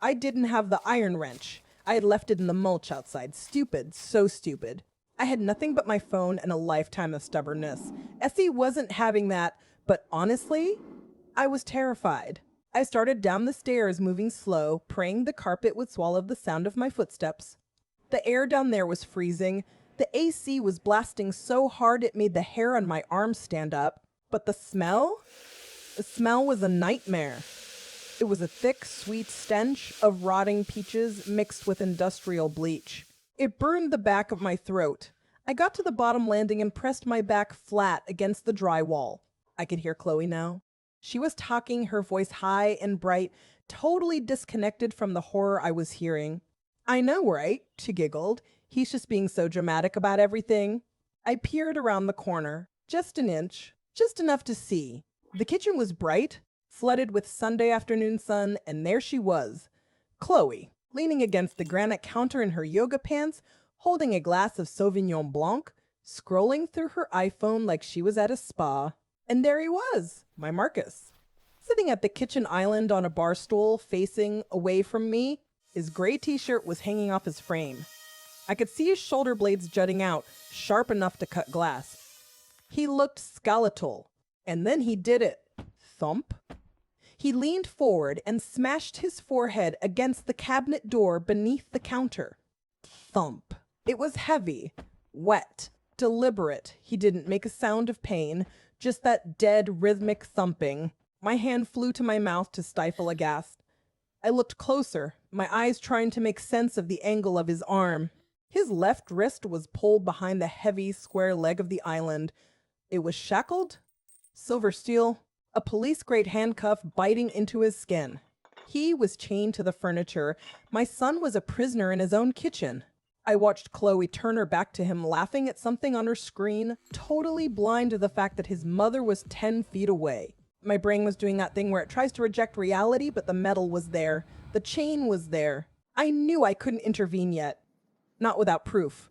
I didn't have the iron wrench. I had left it in the mulch outside. Stupid, so stupid. I had nothing but my phone and a lifetime of stubbornness. Essie wasn't having that, but honestly, I was terrified. I started down the stairs, moving slow, praying the carpet would swallow the sound of my footsteps. The air down there was freezing. The AC was blasting so hard it made the hair on my arms stand up. But the smell? The smell was a nightmare. It was a thick, sweet stench of rotting peaches mixed with industrial bleach. It burned the back of my throat. I got to the bottom landing and pressed my back flat against the drywall. I could hear Chloe now. She was talking, her voice high and bright, totally disconnected from the horror I was hearing. "I know, right?" she giggled. "He's just being so dramatic about everything." I peered around the corner, just an inch, just enough to see. The kitchen was bright, flooded with Sunday afternoon sun, and there she was, Chloe, leaning against the granite counter in her yoga pants, holding a glass of Sauvignon Blanc, scrolling through her iPhone like she was at a spa. And there he was, my Marcus, sitting at the kitchen island on a bar stool facing away from me. His gray t-shirt was hanging off his frame. I could see his shoulder blades jutting out, sharp enough to cut glass. He looked skeletal. And then he did it. Thump. He leaned forward and smashed his forehead against the cabinet door beneath the counter. Thump. It was heavy, wet, deliberate. He didn't make a sound of pain, just that dead, rhythmic thumping. My hand flew to my mouth to stifle a gasp. I looked closer, my eyes trying to make sense of the angle of his arm. His left wrist was pulled behind the heavy, square leg of the island. It was shackled, silver steel, a police-grade handcuff biting into his skin. He was chained to the furniture. My son was a prisoner in his own kitchen. I watched Chloe turn her back to him, laughing at something on her screen, totally blind to the fact that his mother was 10 feet away. My brain was doing that thing where it tries to reject reality, but the metal was there. The chain was there. I knew I couldn't intervene yet. Not without proof.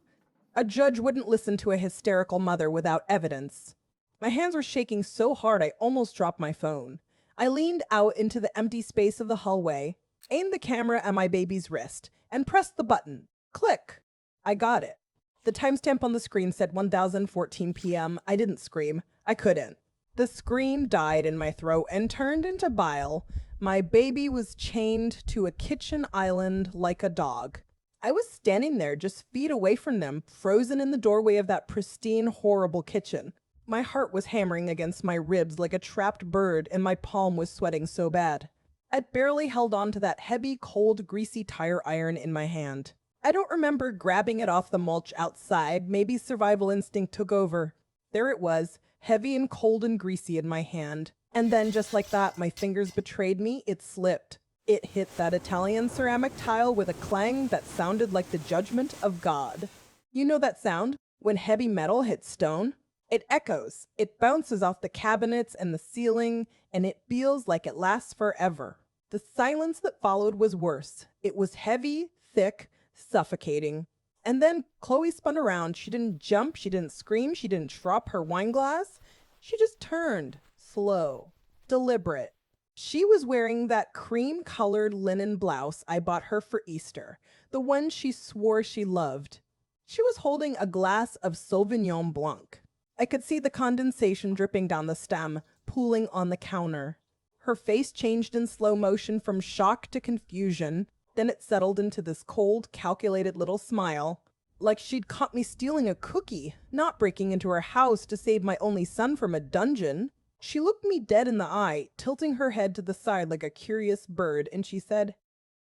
A judge wouldn't listen to a hysterical mother without evidence. My hands were shaking so hard I almost dropped my phone. I leaned out into the empty space of the hallway, aimed the camera at my baby's wrist, and pressed the button. Click! I got it. The timestamp on the screen said 1014 p.m. I didn't scream. I couldn't. The scream died in my throat and turned into bile. My baby was chained to a kitchen island like a dog. I was standing there just feet away from them, frozen in the doorway of that pristine, horrible kitchen. My heart was hammering against my ribs like a trapped bird, and my palm was sweating so bad. I'd barely held on to that heavy, cold, greasy tire iron in my hand. I don't remember grabbing it off the mulch outside. Maybe survival instinct took over. There it was, heavy and cold and greasy in my hand. And then, just like that, my fingers betrayed me. It slipped. It hit that Italian ceramic tile with a clang that sounded like the judgment of God. You know that sound? When heavy metal hits stone? It echoes. It bounces off the cabinets and the ceiling, and it feels like it lasts forever. The silence that followed was worse. It was heavy, thick, suffocating. And then Chloe spun around. She didn't jump, she didn't scream, she didn't drop her wine glass. She just turned, slow, deliberate. She was wearing that cream-colored linen blouse I bought her for Easter, the one she swore she loved. She was holding a glass of Sauvignon Blanc. I could see the condensation dripping down the stem, pooling on the counter. Her face changed in slow motion from shock to confusion. Then it settled into this cold, calculated little smile, like she'd caught me stealing a cookie, not breaking into her house to save my only son from a dungeon. She looked me dead in the eye, tilting her head to the side like a curious bird, and she said,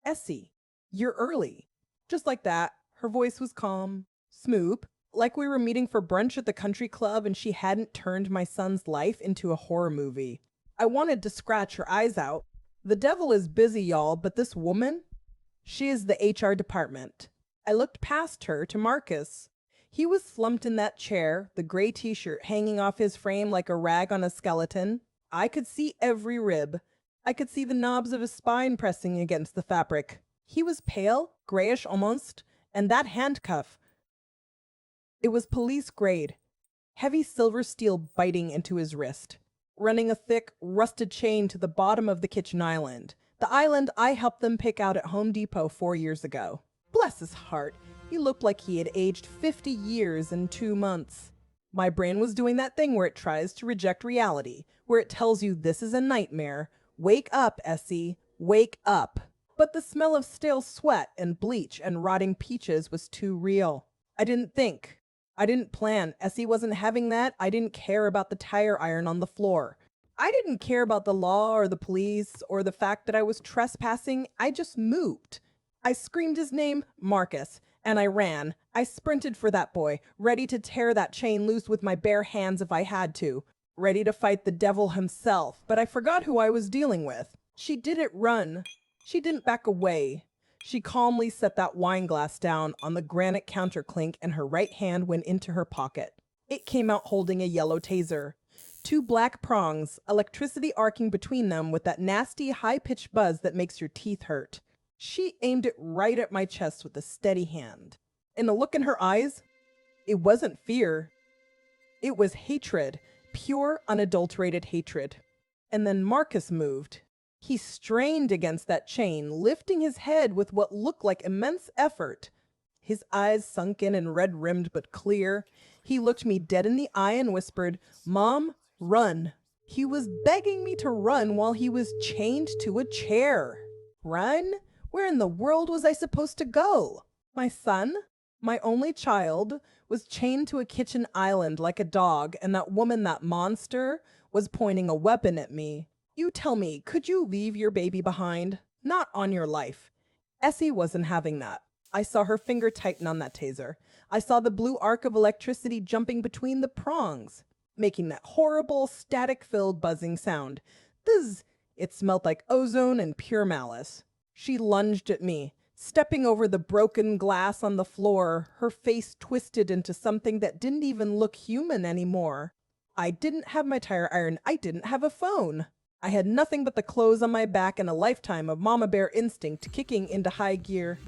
"Essie, you're early." Just like that, her voice was calm, smooth, like we were meeting for brunch at the country club and she hadn't turned my son's life into a horror movie. I wanted to scratch her eyes out. The devil is busy, y'all, but this woman? She is the HR department. I looked past her to Marcus. He was slumped in that chair, the gray t-shirt hanging off his frame like a rag on a skeleton. I could see every rib. I could see the knobs of his spine pressing against the fabric. He was pale, grayish almost, and that handcuff. It was police grade, heavy silver steel biting into his wrist, running a thick, rusted chain to the bottom of the kitchen island. The island I helped them pick out at Home Depot 4 years ago. Bless his heart, he looked like he had aged 50 years in 2 months. My brain was doing that thing where it tries to reject reality, where it tells you this is a nightmare. Wake up, Essie. Wake up. But the smell of stale sweat and bleach and rotting peaches was too real. I didn't think. I didn't plan. Essie wasn't having that. I didn't care about the tire iron on the floor. I didn't care about the law or the police or the fact that I was trespassing. I just moved. I screamed his name, Marcus, and I ran. I sprinted for that boy, ready to tear that chain loose with my bare hands if I had to, ready to fight the devil himself. But I forgot who I was dealing with. She didn't run. She didn't back away. She calmly set that wine glass down on the granite counter clink and her right hand went into her pocket. It came out holding a yellow taser. 2 black prongs, electricity arcing between them with that nasty high-pitched buzz that makes your teeth hurt. She aimed it right at my chest with a steady hand. And the look in her eyes, it wasn't fear. It was hatred, pure, unadulterated hatred. And then Marcus moved. He strained against that chain, lifting his head with what looked like immense effort. His eyes sunken and red-rimmed but clear. He looked me dead in the eye and whispered, "Mom, run." He was begging me to run while he was chained to a chair. Run? Where in the world was I supposed to go? My son, my only child, was chained to a kitchen island like a dog, and that woman, that monster, was pointing a weapon at me. You tell me, could you leave your baby behind? Not on your life. Essie wasn't having that. I saw her finger tighten on that taser. I saw the blue arc of electricity jumping between the prongs, making that horrible, static-filled buzzing sound. Buzz! It smelled like ozone and pure malice. She lunged at me, stepping over the broken glass on the floor, her face twisted into something that didn't even look human anymore. I didn't have my tire iron. I didn't have a phone. I had nothing but the clothes on my back and a lifetime of mama bear instinct kicking into high gear.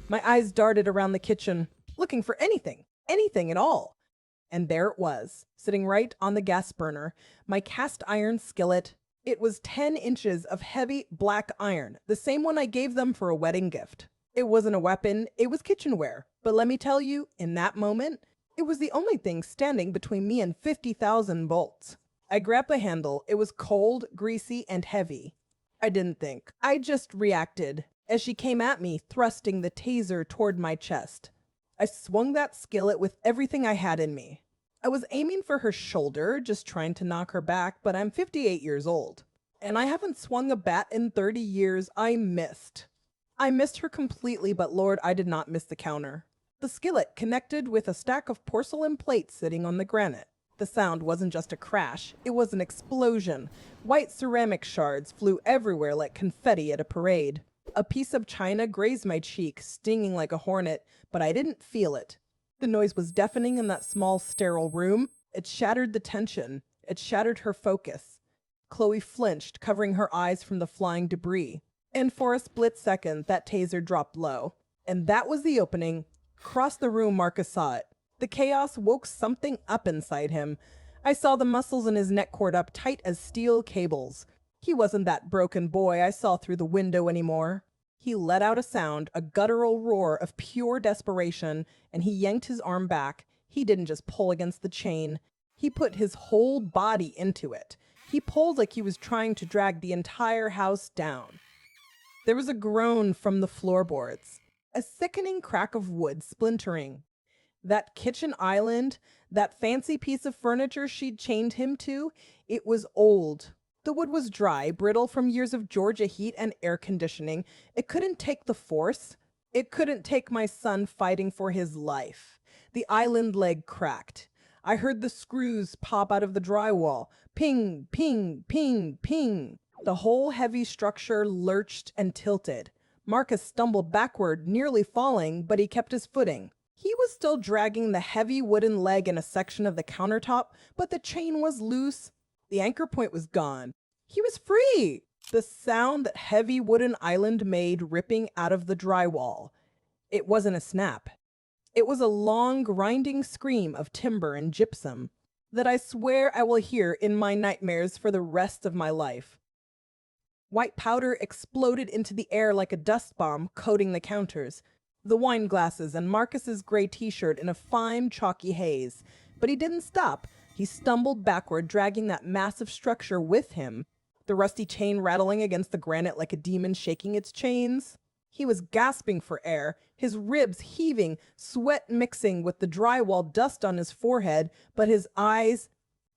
My eyes darted around the kitchen, looking for anything at all. And there it was, sitting right on the gas burner, my cast iron skillet. It was 10 inches of heavy black iron, the same one I gave them for a wedding gift. It wasn't a weapon, it was kitchenware. But let me tell you, in that moment, it was the only thing standing between me and 50,000 volts. I grabbed the handle. It was cold, greasy, and heavy. I didn't think. I just reacted as she came at me, thrusting the taser toward my chest. I swung that skillet with everything I had in me. I was aiming for her shoulder, just trying to knock her back, but I'm 58 years old. And I haven't swung a bat in 30 years. I missed. I missed her completely, but Lord, I did not miss the counter. The skillet connected with a stack of porcelain plates sitting on the granite. The sound wasn't just a crash, it was an explosion. White ceramic shards flew everywhere like confetti at a parade. A piece of china grazed my cheek, stinging like a hornet, but I didn't feel it. The noise was deafening in that small, sterile room. It shattered the tension. It shattered her focus. Chloe flinched, covering her eyes from the flying debris. And for a split second, that taser dropped low. And that was the opening. Across the room, Marcus saw it. The chaos woke something up inside him. I saw the muscles in his neck cord up tight as steel cables. He wasn't that broken boy I saw through the window anymore. He let out a sound, a guttural roar of pure desperation, and he yanked his arm back. He didn't just pull against the chain. He put his whole body into it. He pulled like he was trying to drag the entire house down. There was a groan from the floorboards, a sickening crack of wood splintering. That kitchen island, that fancy piece of furniture she'd chained him to, it was old. The wood was dry, brittle from years of Georgia heat and air conditioning. It couldn't take the force. It couldn't take my son fighting for his life. The island leg cracked. I heard the screws pop out of the drywall. Ping, ping, ping, ping. The whole heavy structure lurched and tilted. Marcus stumbled backward, nearly falling, but he kept his footing. He was still dragging the heavy wooden leg in a section of the countertop, but the chain was loose. The anchor point was gone. He was free! The sound that heavy wooden island made ripping out of the drywall. It wasn't a snap. It was a long, grinding scream of timber and gypsum that I swear I will hear in my nightmares for the rest of my life. White powder exploded into the air like a dust bomb, coating the counters. The wine glasses and Marcus's gray t-shirt in a fine, chalky haze. But he didn't stop. He stumbled backward, dragging that massive structure with him, the rusty chain rattling against the granite like a demon shaking its chains. He was gasping for air, his ribs heaving, sweat mixing with the drywall dust on his forehead, but his eyes,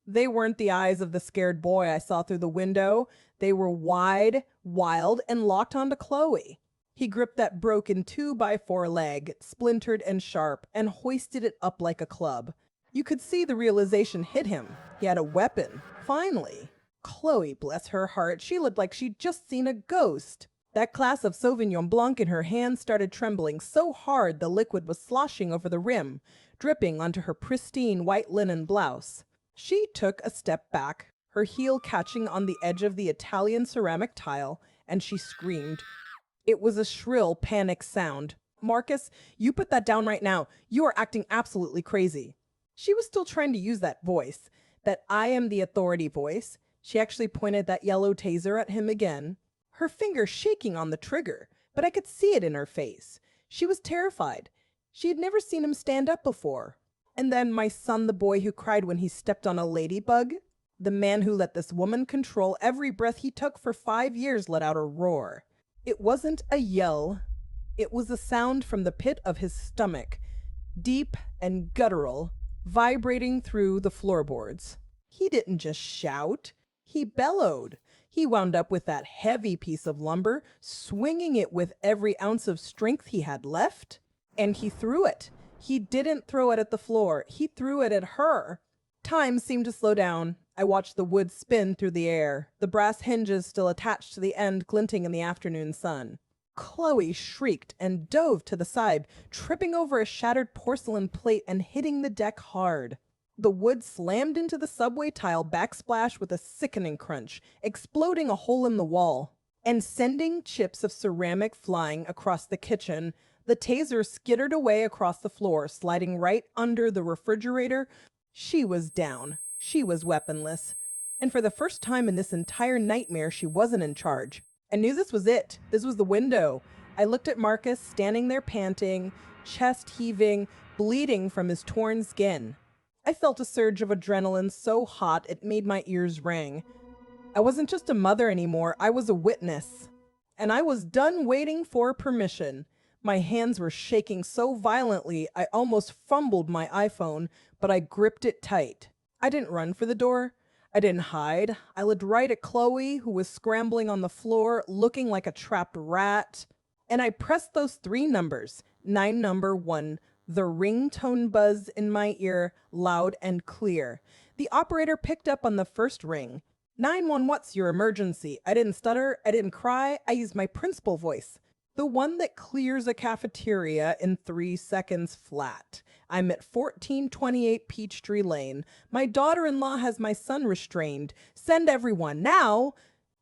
they weren't the eyes of the scared boy I saw through the window. They were wide, wild, and locked onto Chloe. He gripped that broken 2x4 leg, splintered and sharp, and hoisted it up like a club. You could see the realization hit him. He had a weapon. Finally. Chloe, bless her heart, she looked like she'd just seen a ghost. That glass of Sauvignon Blanc in her hand started trembling so hard the liquid was sloshing over the rim, dripping onto her pristine white linen blouse. She took a step back, her heel catching on the edge of the Italian ceramic tile, and she screamed. It was a shrill, panic sound. "Marcus, you put that down right now. You are acting absolutely crazy." She was still trying to use that voice, that I am the authority voice. She actually pointed that yellow taser at him again, her finger shaking on the trigger, but I could see it in her face. She was terrified. She had never seen him stand up before. And then my son, the boy who cried when he stepped on a ladybug, the man who let this woman control every breath he took for 5 years, let out a roar. It wasn't a yell. It was a sound from the pit of his stomach, deep and guttural, vibrating through the floorboards. He didn't just shout. He bellowed. He wound up with that heavy piece of lumber, swinging it with every ounce of strength he had left, and he threw it. He didn't throw it at the floor. He threw it at her. Time seemed to slow down. I watched the wood spin through the air, the brass hinges still attached to the end glinting in the afternoon sun. Chloe shrieked and dove to the side, tripping over a shattered porcelain plate and hitting the deck hard. The wood slammed into the subway tile backsplash with a sickening crunch, exploding a hole in the wall, and sending chips of ceramic flying across the kitchen. The taser skittered away across the floor, sliding right under the refrigerator. She was down. She was weaponless. And for the first time in this entire nightmare, she wasn't in charge. I knew this was it. This was the window. I looked at Marcus, standing there panting, chest heaving, bleeding from his torn skin. I felt a surge of adrenaline so hot it made my ears ring. I wasn't just a mother anymore, I was a witness. And I was done waiting for permission. My hands were shaking so violently I almost fumbled my iPhone, but I gripped it tight. I didn't run for the door. I didn't hide. I looked right at Chloe, who was scrambling on the floor, looking like a trapped rat. And I pressed those 3 numbers, 9-1, the ringtone buzz in my ear, loud and clear. The operator picked up on the first ring. 911, what's your emergency? I didn't stutter. I didn't cry. I used my principal voice. The one that clears a cafeteria in 3 seconds flat. I'm at 1428 Peachtree Lane. My daughter-in-law has my son restrained. Send everyone, now!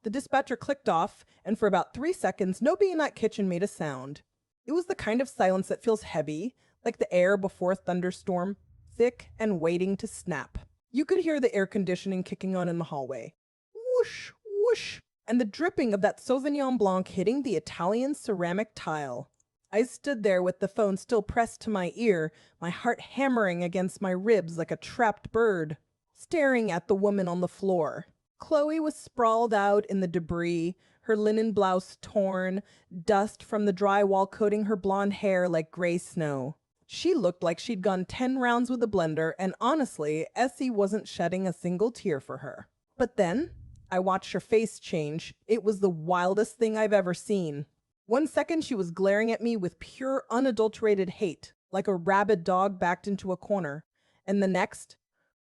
The dispatcher clicked off, and for about 3 seconds, nobody in that kitchen made a sound. It was the kind of silence that feels heavy, like the air before a thunderstorm, thick and waiting to snap. You could hear the air conditioning kicking on in the hallway. Whoosh, whoosh, and the dripping of that Sauvignon Blanc hitting the Italian ceramic tile. I stood there with the phone still pressed to my ear, my heart hammering against my ribs like a trapped bird, staring at the woman on the floor. Chloe was sprawled out in the debris, her linen blouse torn, dust from the drywall coating her blonde hair like gray snow. She looked like she'd gone 10 rounds with a blender, and honestly, Essie wasn't shedding a single tear for her. But then, I watched her face change. It was the wildest thing I've ever seen. 1 second, she was glaring at me with pure, unadulterated hate, like a rabid dog backed into a corner. And the next,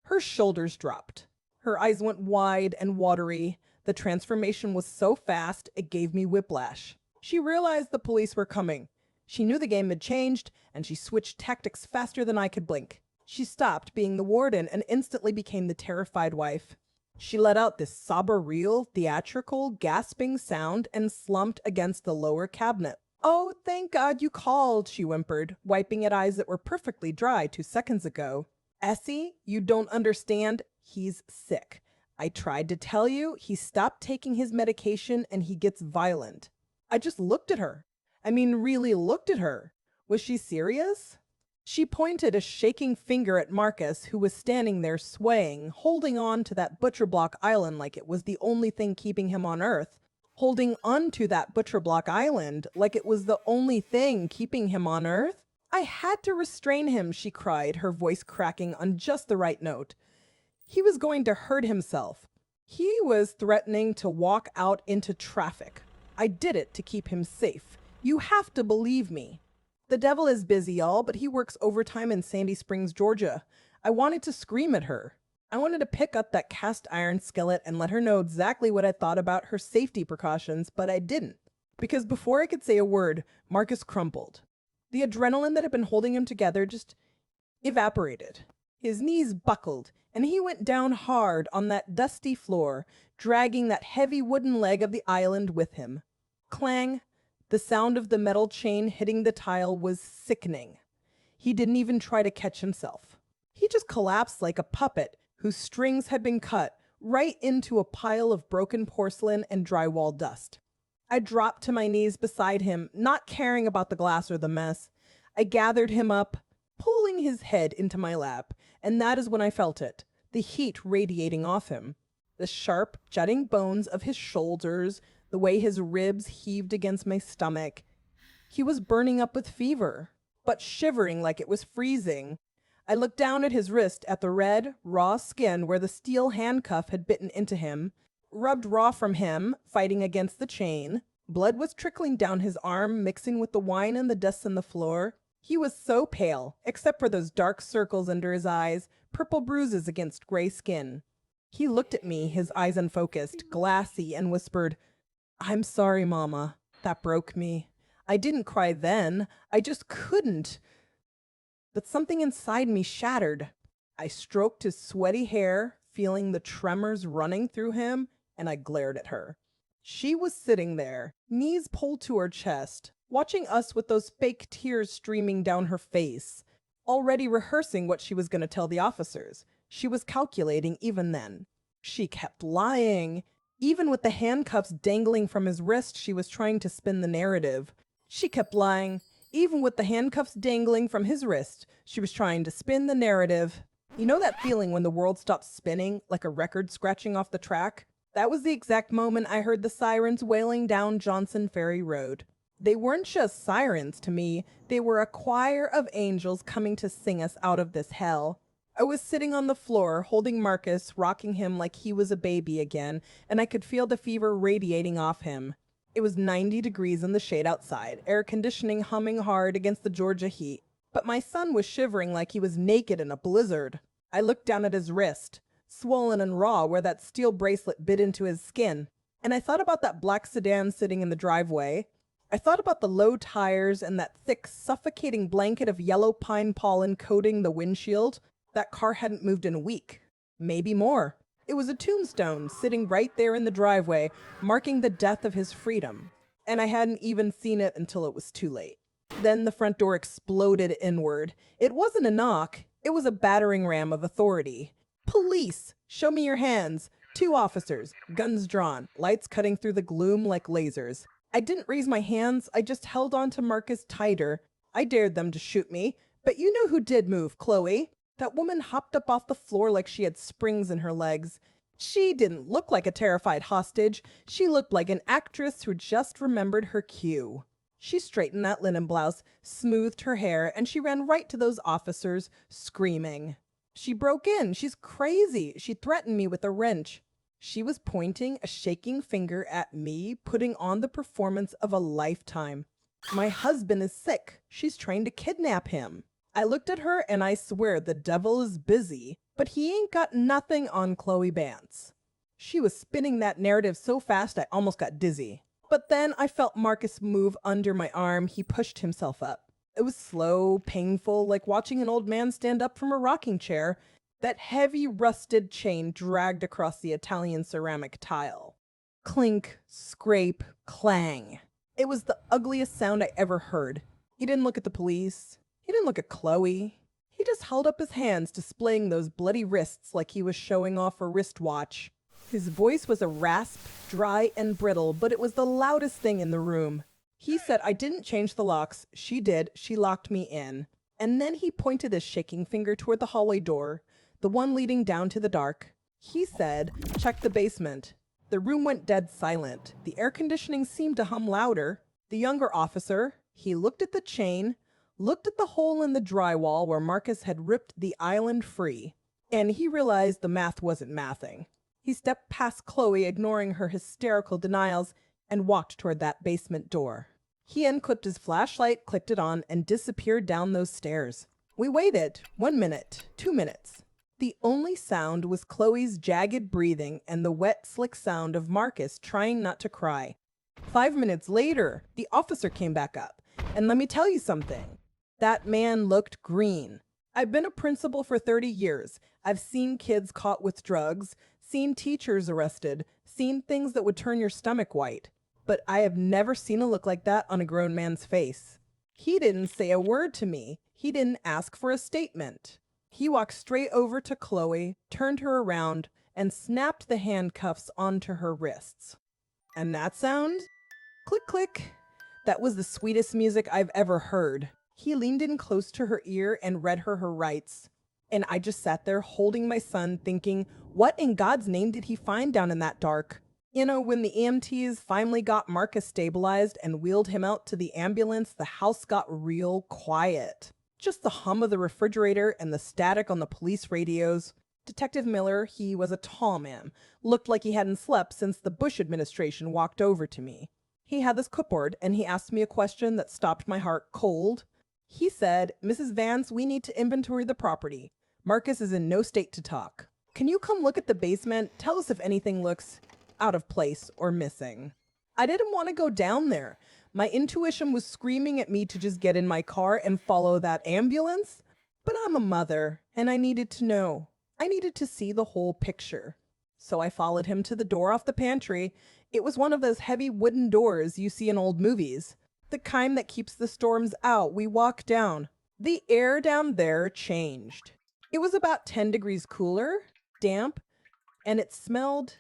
her shoulders dropped. Her eyes went wide and watery. The transformation was so fast, it gave me whiplash. She realized the police were coming. She knew the game had changed, and she switched tactics faster than I could blink. She stopped being the warden and instantly became the terrified wife. She let out this sob-real, theatrical, gasping sound and slumped against the lower cabinet. "Oh, thank God you called," she whimpered, wiping at eyes that were perfectly dry 2 seconds ago. "Essie, you don't understand. He's sick. I tried to tell you, he stopped taking his medication and he gets violent." I just looked at her. I mean, really looked at her. Was she serious? She pointed a shaking finger at Marcus, who was standing there swaying, holding on to that butcher block island like it was the only thing keeping him on Earth. Holding onto that butcher block island like it was the only thing keeping him on Earth? I had to restrain him, she cried, her voice cracking on just the right note. He was going to hurt himself. He was threatening to walk out into traffic. I did it to keep him safe. You have to believe me. The devil is busy, y'all, but he works overtime in Sandy Springs, Georgia. I wanted to scream at her. I wanted to pick up that cast iron skillet and let her know exactly what I thought about her safety precautions, but I didn't. Because before I could say a word, Marcus crumpled. The adrenaline that had been holding him together just evaporated. His knees buckled, and he went down hard on that dusty floor, dragging that heavy wooden leg of the island with him. Clang! The sound of the metal chain hitting the tile was sickening. He didn't even try to catch himself. He just collapsed like a puppet whose strings had been cut right into a pile of broken porcelain and drywall dust. I dropped to my knees beside him, not caring about the glass or the mess. I gathered him up, pulling his head into my lap, and that is when I felt it, the heat radiating off him. The sharp, jutting bones of his shoulders, the way his ribs heaved against my stomach. He was burning up with fever, but shivering like it was freezing. I looked down at his wrist at the red, raw skin where the steel handcuff had bitten into him, rubbed raw from him, fighting against the chain. Blood was trickling down his arm, mixing with the wine and the dust on the floor. He was so pale, except for those dark circles under his eyes, purple bruises against gray skin. He looked at me, his eyes unfocused, glassy, and whispered, "I'm sorry, Mama. That broke me. I didn't cry then. I just couldn't." But something inside me shattered. I stroked his sweaty hair, feeling the tremors running through him, and I glared at her. She was sitting there, knees pulled to her chest, watching us with those fake tears streaming down her face, already rehearsing what she was going to tell the officers. She was calculating even then. She kept lying. Even with the handcuffs dangling from his wrist, she was trying to spin the narrative. She kept lying. Even with the handcuffs dangling from his wrist, she was trying to spin the narrative. You know that feeling when the world stops spinning, like a record scratching off the track? That was the exact moment I heard the sirens wailing down Johnson Ferry Road. They weren't just sirens to me, they were a choir of angels coming to sing us out of this hell. I was sitting on the floor, holding Marcus, rocking him like he was a baby again, and I could feel the fever radiating off him. It was 90 degrees in the shade outside, air conditioning humming hard against the Georgia heat. But my son was shivering like he was naked in a blizzard. I looked down at his wrist, swollen and raw where that steel bracelet bit into his skin, and I thought about that black sedan sitting in the driveway. I thought about the low tires and that thick, suffocating blanket of yellow pine pollen coating the windshield. That car hadn't moved in a week, maybe more. It was a tombstone sitting right there in the driveway, marking the death of his freedom. And I hadn't even seen it until it was too late. Then the front door exploded inward. It wasn't a knock. It was a battering ram of authority. "Police! Show me your hands!" 2 officers, guns drawn, lights cutting through the gloom like lasers. I didn't raise my hands. I just held on to Marcus tighter. I dared them to shoot me. But you know who did move, Chloe. That woman hopped up off the floor like she had springs in her legs. She didn't look like a terrified hostage. She looked like an actress who just remembered her cue. She straightened that linen blouse, smoothed her hair, and she ran right to those officers, screaming. She broke in. She's crazy. She threatened me with a wrench. She was pointing a shaking finger at me, putting on the performance of a lifetime. My husband is sick. She's trying to kidnap him. I looked at her and I swear the devil is busy, but he ain't got nothing on Chloe Bance. She was spinning that narrative so fast I almost got dizzy. But then I felt Marcus move under my arm. He pushed himself up. It was slow, painful, like watching an old man stand up from a rocking chair. That heavy rusted chain dragged across the Italian ceramic tile. Clink, scrape, clang. It was the ugliest sound I ever heard. He didn't look at the police. He didn't look at Chloe. He just held up his hands, displaying those bloody wrists like he was showing off a wristwatch. His voice was a rasp, dry and brittle, but it was the loudest thing in the room. He said I didn't change the locks. She did. She locked me in. And then he pointed his shaking finger toward the hallway door, the one leading down to the dark. He said, "Check the basement." The room went dead silent. The air conditioning seemed to hum louder. The younger officer, he looked at the chain, looked at the hole in the drywall where Marcus had ripped the island free, and he realized the math wasn't mathing. He stepped past Chloe, ignoring her hysterical denials, and walked toward that basement door. He unclipped his flashlight, clicked it on, and disappeared down those stairs. We waited 1 minute, 2 minutes. The only sound was Chloe's jagged breathing and the wet, slick sound of Marcus trying not to cry. 5 minutes later, the officer came back up. And let me tell you something. That man looked green. I've been a principal for 30 years. I've seen kids caught with drugs, seen teachers arrested, seen things that would turn your stomach white. But I have never seen a look like that on a grown man's face. He didn't say a word to me. He didn't ask for a statement. He walked straight over to Chloe, turned her around, and snapped the handcuffs onto her wrists. And that sound? Click, click. That was the sweetest music I've ever heard. He leaned in close to her ear and read her rights. And I just sat there holding my son thinking, what in God's name did he find down in that dark? You know, when the EMTs finally got Marcus stabilized and wheeled him out to the ambulance, the house got real quiet. Just the hum of the refrigerator and the static on the police radios. Detective Miller, he was a tall man, looked like he hadn't slept since the Bush administration walked over to me. He had this clipboard and he asked me a question that stopped my heart cold. He said, "Mrs. Vance, we need to inventory the property. Marcus is in no state to talk. Can you come look at the basement? Tell us if anything looks out of place or missing." I didn't want to go down there. My intuition was screaming at me to just get in my car and follow that ambulance. But I'm a mother and I needed to know. I needed to see the whole picture. So I followed him to the door off the pantry. It was one of those heavy wooden doors you see in old movies. The kind that keeps the storms out. We walked down. The air down there changed. It was about 10 degrees cooler, damp, and it smelled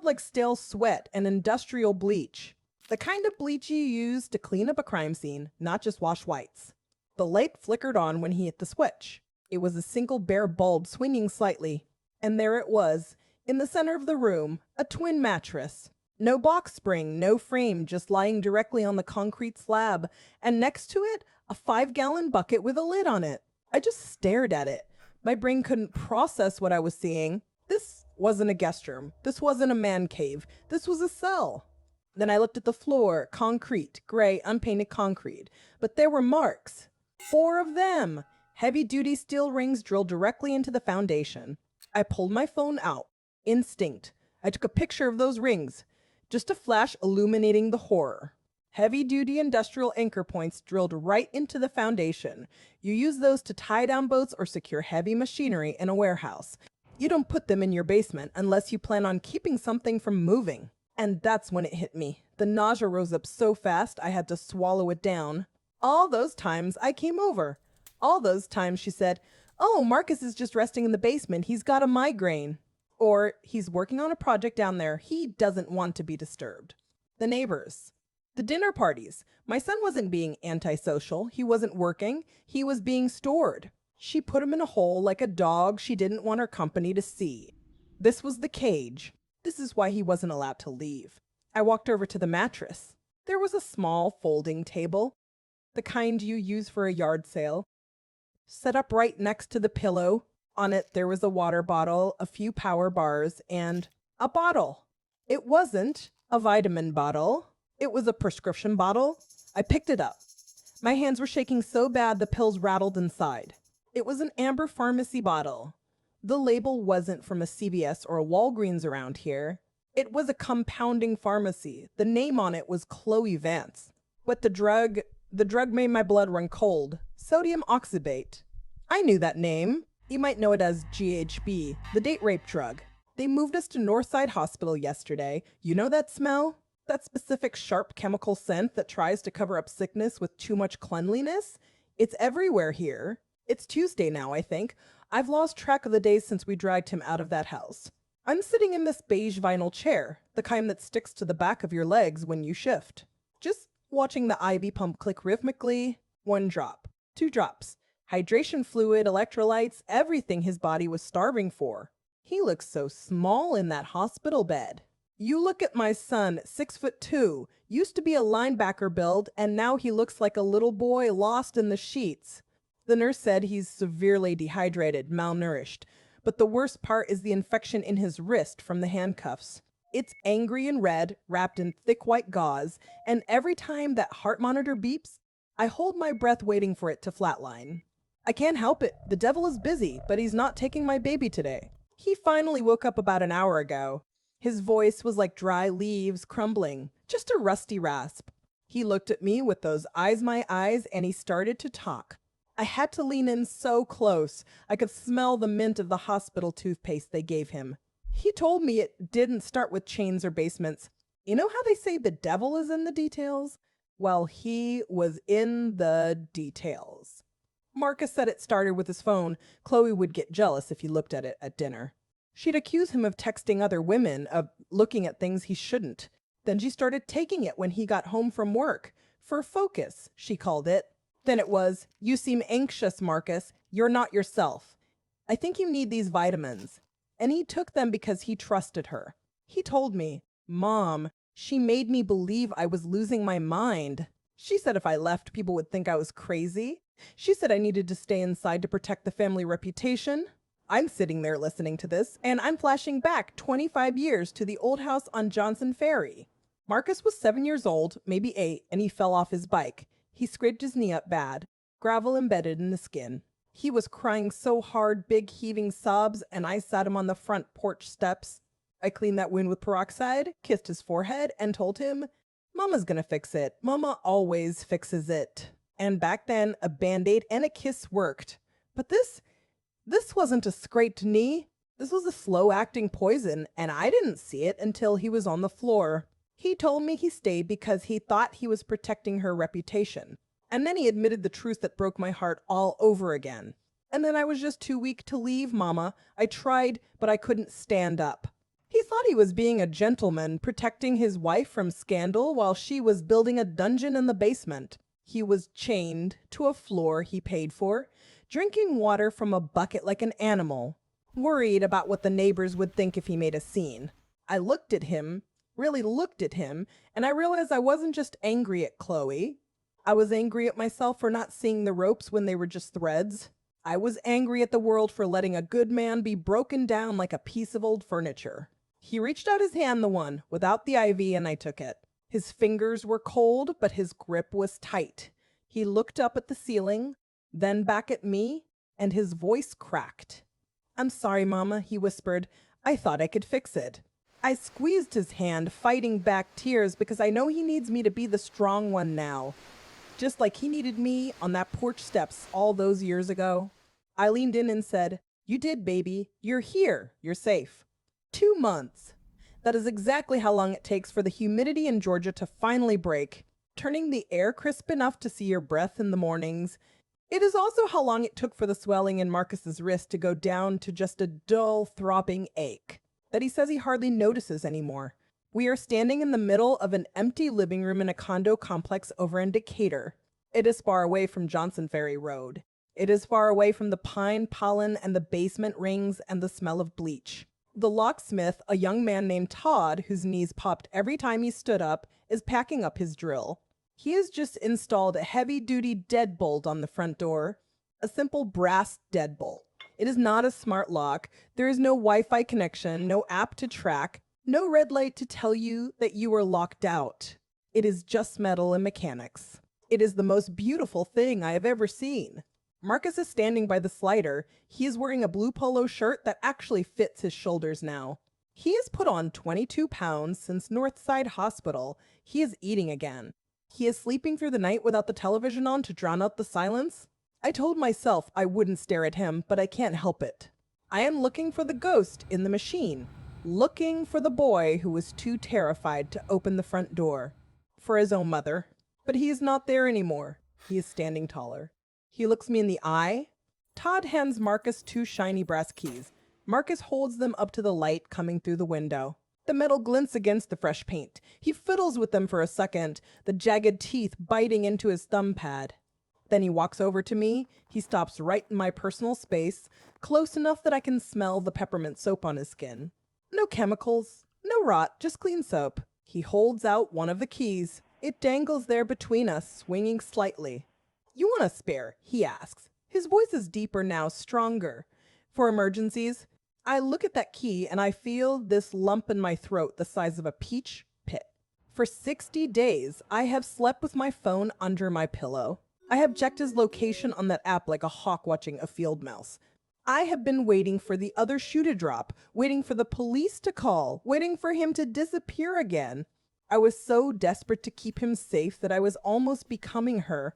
like stale sweat and industrial bleach. The kind of bleach you use to clean up a crime scene, not just wash whites. The light flickered on when he hit the switch. It was a single bare bulb swinging slightly. And there it was, in the center of the room, a twin mattress. No box spring, no frame, just lying directly on the concrete slab. And next to it, a 5-gallon bucket with a lid on it. I just stared at it. My brain couldn't process what I was seeing. This wasn't a guest room. This wasn't a man cave. This was a cell. Then I looked at the floor, concrete, gray, unpainted concrete. But there were marks. 4 of them. Heavy-duty steel rings drilled directly into the foundation. I pulled my phone out. Instinct. I took a picture of those rings. Just a flash illuminating the horror. Heavy-duty industrial anchor points drilled right into the foundation. You use those to tie down boats or secure heavy machinery in a warehouse. You don't put them in your basement unless you plan on keeping something from moving. And that's when it hit me. The nausea rose up so fast I had to swallow it down. All those times I came over. All those times she said, "Oh, Marcus is just resting in the basement. He's got a migraine." Or, "He's working on a project down there. He doesn't want to be disturbed." The neighbors. The dinner parties. My son wasn't being antisocial. He wasn't working. He was being stored. She put him in a hole like a dog she didn't want her company to see. This was the cage. This is why he wasn't allowed to leave. I walked over to the mattress. There was a small folding table, the kind you use for a yard sale, set up right next to the pillow. On it, there was a water bottle, a few power bars, and a bottle. It wasn't a vitamin bottle. It was a prescription bottle. I picked it up. My hands were shaking so bad the pills rattled inside. It was an amber pharmacy bottle. The label wasn't from a CVS or a Walgreens around here. It was a compounding pharmacy. The name on it was Chloe Vance. But the drug made my blood run cold. Sodium oxybate. I knew that name. You might know it as GHB, the date rape drug. They moved us to Northside Hospital yesterday. You know that smell? That specific sharp chemical scent that tries to cover up sickness with too much cleanliness? It's everywhere here. It's Tuesday now, I think. I've lost track of the days since we dragged him out of that house. I'm sitting in this beige vinyl chair, the kind that sticks to the back of your legs when you shift. Just watching the IV pump click rhythmically. 1 drop, 2 drops. Hydration fluid, electrolytes, everything his body was starving for. He looks so small in that hospital bed. You look at my son, 6'2", used to be a linebacker build, and now he looks like a little boy lost in the sheets. The nurse said he's severely dehydrated, malnourished, but the worst part is the infection in his wrist from the handcuffs. It's angry and red, wrapped in thick white gauze, and every time that heart monitor beeps, I hold my breath waiting for it to flatline. I can't help it. The devil is busy, but he's not taking my baby today. He finally woke up about an hour ago. His voice was like dry leaves crumbling, just a rusty rasp. He looked at me with those eyes my eyes, and he started to talk. I had to lean in so close. I could smell the mint of the hospital toothpaste they gave him. He told me it didn't start with chains or basements. You know how they say the devil is in the details? Well, he was in the details. Marcus said it started with his phone. Chloe would get jealous if he looked at it at dinner. She'd accuse him of texting other women, of looking at things he shouldn't. Then she started taking it when he got home from work. For focus, she called it. Then it was, "You seem anxious, Marcus. You're not yourself. I think you need these vitamins." And he took them because he trusted her. He told me, "Mom, she made me believe I was losing my mind. She said if I left, people would think I was crazy. She said I needed to stay inside to protect the family reputation." I'm sitting there listening to this, and I'm flashing back 25 years to the old house on Johnson Ferry. Marcus was 7 years old, maybe 8, and he fell off his bike. He scraped his knee up bad, gravel embedded in the skin. He was crying so hard, big heaving sobs, and I sat him on the front porch steps. I cleaned that wound with peroxide, kissed his forehead, and told him, "Mama's gonna fix it. Mama always fixes it." And back then, a Band-Aid and a kiss worked. But this wasn't a scraped knee. This was a slow-acting poison, and I didn't see it until he was on the floor. He told me he stayed because he thought he was protecting her reputation. And then he admitted the truth that broke my heart all over again. And then I was just too weak to leave, Mama. I tried, but I couldn't stand up. He thought he was being a gentleman, protecting his wife from scandal while she was building a dungeon in the basement. He was chained to a floor he paid for, drinking water from a bucket like an animal, worried about what the neighbors would think if he made a scene. I looked at him, really looked at him, and I realized I wasn't just angry at Chloe. I was angry at myself for not seeing the ropes when they were just threads. I was angry at the world for letting a good man be broken down like a piece of old furniture. He reached out his hand, the one without the IV, and I took it. His fingers were cold, but his grip was tight. He looked up at the ceiling, then back at me, and his voice cracked. "I'm sorry, Mama," he whispered. "I thought I could fix it." I squeezed his hand, fighting back tears because I know he needs me to be the strong one now, just like he needed me on that porch steps all those years ago. I leaned in and said, "You did, baby. You're here. You're safe." 2 months. That is exactly how long it takes for the humidity in Georgia to finally break, turning the air crisp enough to see your breath in the mornings. It is also how long it took for the swelling in Marcus's wrist to go down to just a dull, throbbing ache that he says he hardly notices anymore. We are standing in the middle of an empty living room in a condo complex over in Decatur. It is far away from Johnson Ferry Road. It is far away from the pine pollen and the basement rings and the smell of bleach. The locksmith, a young man named Todd, whose knees popped every time he stood up, is packing up his drill. He has just installed a heavy-duty deadbolt on the front door, a simple brass deadbolt. It is not a smart lock. There is no Wi-Fi connection, no app to track, no red light to tell you that you are locked out. It is just metal and mechanics. It is the most beautiful thing I have ever seen. Marcus is standing by the slider. He is wearing a blue polo shirt that actually fits his shoulders now. He has put on 22 pounds since Northside Hospital. He is eating again. He is sleeping through the night without the television on to drown out the silence. I told myself I wouldn't stare at him, but I can't help it. I am looking for the ghost in the machine, looking for the boy who was too terrified to open the front door, for his own mother. But he is not there anymore. He is standing taller. He looks me in the eye. Todd hands Marcus 2 shiny brass keys. Marcus holds them up to the light coming through the window. The metal glints against the fresh paint. He fiddles with them for a second, the jagged teeth biting into his thumb pad. Then he walks over to me. He stops right in my personal space, close enough that I can smell the peppermint soap on his skin. No chemicals, no rot, just clean soap. He holds out one of the keys. It dangles there between us, swinging slightly. "You want a spare?" he asks. His voice is deeper now, stronger. "For emergencies?" I look at that key and I feel this lump in my throat the size of a peach pit. For 60 days, I have slept with my phone under my pillow. I have checked his location on that app like a hawk watching a field mouse. I have been waiting for the other shoe to drop, waiting for the police to call, waiting for him to disappear again. I was so desperate to keep him safe that I was almost becoming her.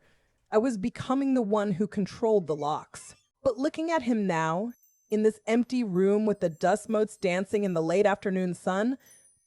I was becoming the one who controlled the locks. But looking at him now, in this empty room with the dust motes dancing in the late afternoon sun,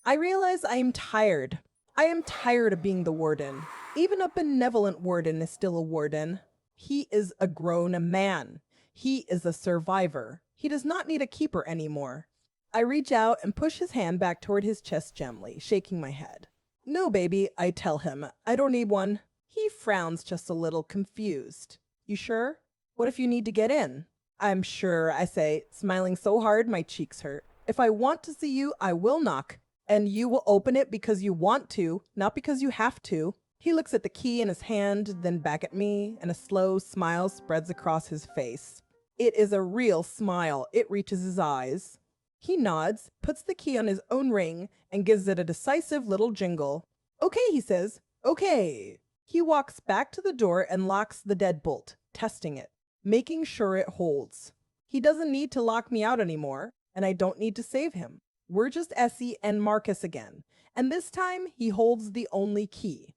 I realize I am tired. I am tired of being the warden. Even a benevolent warden is still a warden. He is a grown man. He is a survivor. He does not need a keeper anymore. I reach out and push his hand back toward his chest gently, shaking my head. "No, baby," I tell him. "I don't need one." He frowns just a little, confused. "You sure? What if you need to get in?" "I'm sure," I say, smiling so hard my cheeks hurt. "If I want to see you, I will knock. And you will open it because you want to, not because you have to." He looks at the key in his hand, then back at me, and a slow smile spreads across his face. It is a real smile. It reaches his eyes. He nods, puts the key on his own ring, and gives it a decisive little jingle. "Okay," he says. "Okay." He walks back to the door and locks the deadbolt, testing it, making sure it holds. He doesn't need to lock me out anymore, and I don't need to save him. We're just Essie and Marcus again, and this time he holds the only key.